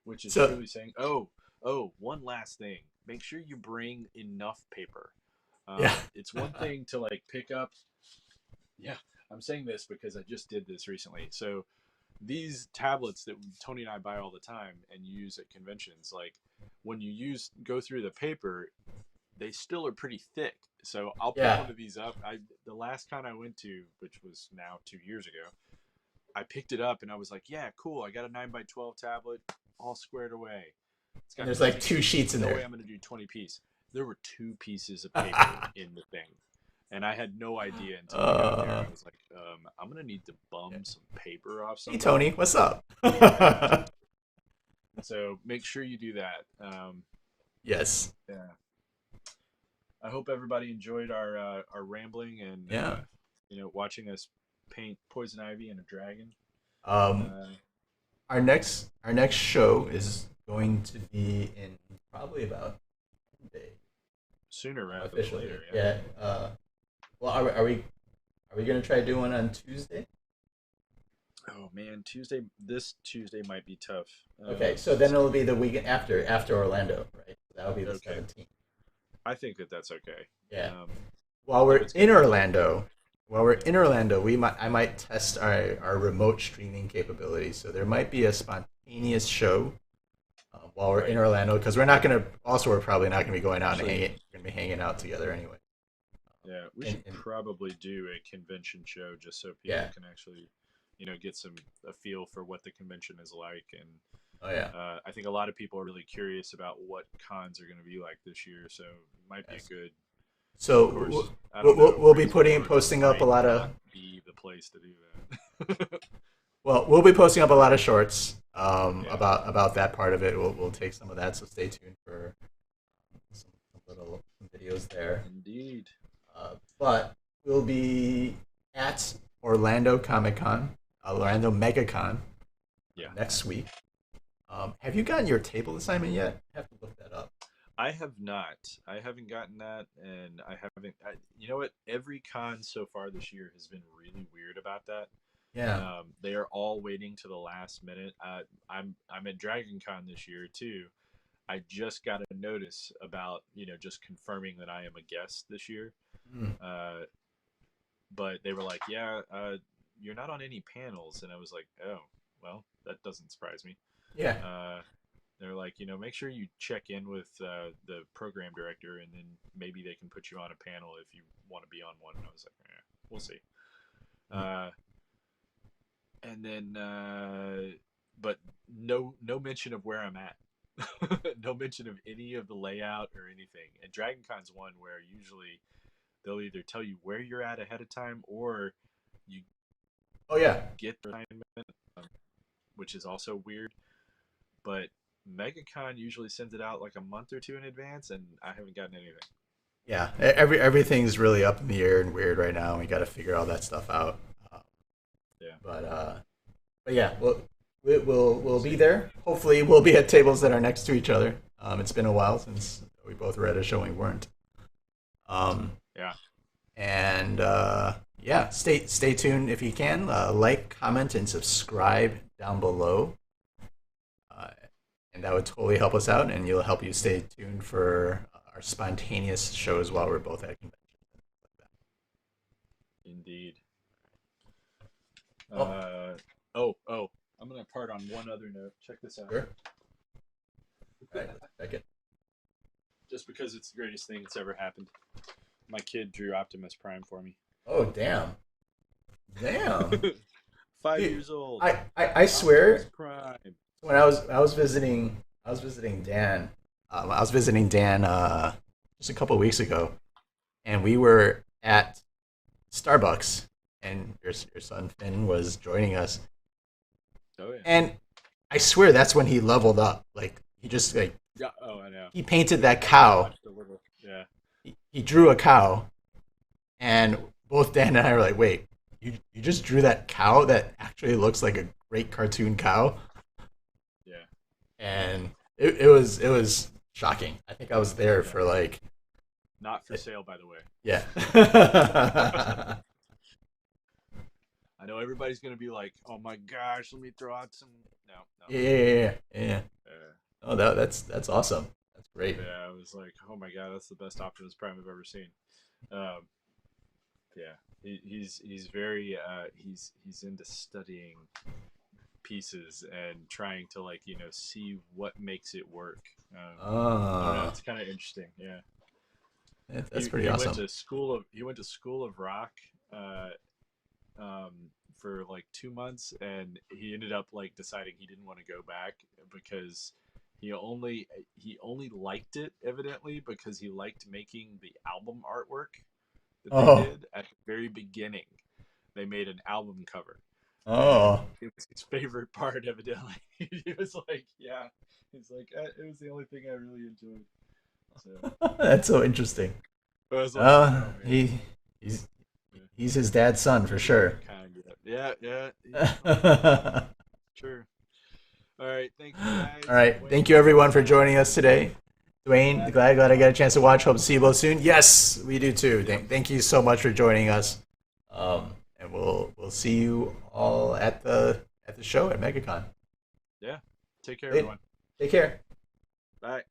which is So truly saying, one last thing. Make sure you bring enough paper. yeah, It's one thing to like pick up. Yeah, I'm saying this because I just did this recently. So these tablets that Tony and I buy all the time and use at conventions, like when you go through the paper, they still are pretty thick. So I'll pick yeah. one of these up. The last con I went to, which was now 2 years ago, I picked it up and I was like, yeah, cool. I got a 9 by 12 tablet, all squared away. It's And got there's like 20 two sheets. sheets in No there. way I'm going to do 20 piece. There were 2 pieces of paper in the thing. And I had no idea until I got there. uh, I was like, I'm going to need to bum some paper off hey Tony, somebody. what's up? Yeah. So make sure you do that. Yes. Yeah. I hope everybody enjoyed our rambling and Yeah. watching us paint poison ivy and a dragon. Um, Uh, our next show is going to be in probably about a day Sooner rather than officially. later. Yeah. Yeah. Well, are we gonna try to do one on Tuesday? Oh man, This Tuesday might be tough. Okay, so then it'll be the week after Orlando, right? That'll be the Okay. 17th. I think that's okay. Yeah. Um, While if we're it's in gonna be Orlando, yeah. I might test our remote streaming capabilities. So there might be a spontaneous show while we're in Right. Orlando because we're probably not gonna be going out and Actually, hanging. We're gonna be hanging out together anyway. yeah, we should And probably do a convention show just so people yeah, can actually, get a feel for what the convention is like. And oh yeah, I think a lot of people are really curious about what cons are going to be like this year. So it might be a yes. good. Of So course, I we'll, don't we'll, know. we'll be Greensboro posting up a might lot of not be the place to do that. Well, we'll be posting up a lot of shorts Yeah, about that part of it. We'll take some of that, so stay tuned for some videos there. indeed. But we'll be at Orlando Comic Con, Orlando Megacon Yeah. next week. Have you gotten your table assignment yet? I have to look that up. I have not. I haven't gotten that, and I haven't. You know what? Every con so far this year has been really weird about that. Yeah. They are all waiting to the last minute. I'm at Dragon Con this year too. I just got a notice about just confirming that I am a guest this year. Mm. Uh, but they were like, yeah, you're not on any panels, and I was like, oh, well, that doesn't surprise me. Yeah. They're like, make sure you check in with the program director, and then maybe they can put you on a panel if you want to be on one. And I was like, we'll see. And then, but no mention of where I'm at. No mention of any of the layout or anything. And Dragon Con's one where usually they'll either tell you where you're at ahead of time or you Oh yeah. get the assignment, which is also weird. But MegaCon usually sends it out like a month or two in advance, and I haven't gotten anything. Yeah. Everything's really up in the air and weird right now. And we got to figure all that stuff out. Yeah. But yeah, we'll be there. Hopefully, we'll be at tables that are next to each other. It's been a while since we both were at a show and we weren't. Yeah. And yeah, stay tuned if you can. Like, comment, and subscribe down below. Uh, and that would totally help us out, and you'll help you stay tuned for our spontaneous shows while we're both at conventions. Indeed. Oh, Oh. I'm gonna part on one other note. Check this out. sure. All right, let's check it. Just because it's the greatest thing that's ever happened. My kid drew Optimus Prime for me. Oh, damn. Damn. 5 years old. I swear, Optimus Prime. when I was visiting Dan. I was visiting Dan just a couple of weeks ago, and we were at Starbucks, and your son Finn was joining us, Oh yeah. and I swear that's when he leveled up. Like he just like Yeah. Oh, I know. he painted that I cow. watched a little. Yeah. He drew a cow, and both Dan and I were like, "Wait, you just drew that cow that actually looks like a great cartoon cow?" Yeah. And it was shocking. I think I was there Yeah. for like Not for sale, by the way. yeah. I know everybody's gonna be like, "Oh my gosh, let me throw out some." No, no. Yeah. Uh, Oh, that's awesome. That's great. yeah, I was like, "Oh my god, that's the best Optimus Prime I've ever seen." Um, yeah, he's very he's into studying pieces and trying to like see what makes it work. I don't know. Oh, It's kind of interesting. Yeah. that's he, pretty he went awesome. to school of rock uh, for like 2 months, and he ended up like deciding he didn't want to go back because he only liked it evidently because he liked making the album artwork that they Oh, did at the very beginning. They made an album cover, and oh, it was his favorite part evidently. He was like, yeah, he's like, it was the only thing I really enjoyed. So that's so interesting. I was like, oh man. He's Yeah. he's his dad's son for sure. Kind of. Yeah. All Sure. All right. Thank you guys. right. Thank Wayne, you thank everyone you, for Mike. joining us today. Dwayne, Glad to glad be I got a back. chance to watch. Hope to see you both soon. Yes, we do too. Yep. Thank you so much for joining us. And we'll see you all at the show at Megacon. Yeah. Take care, Later. everyone. Take care. Bye.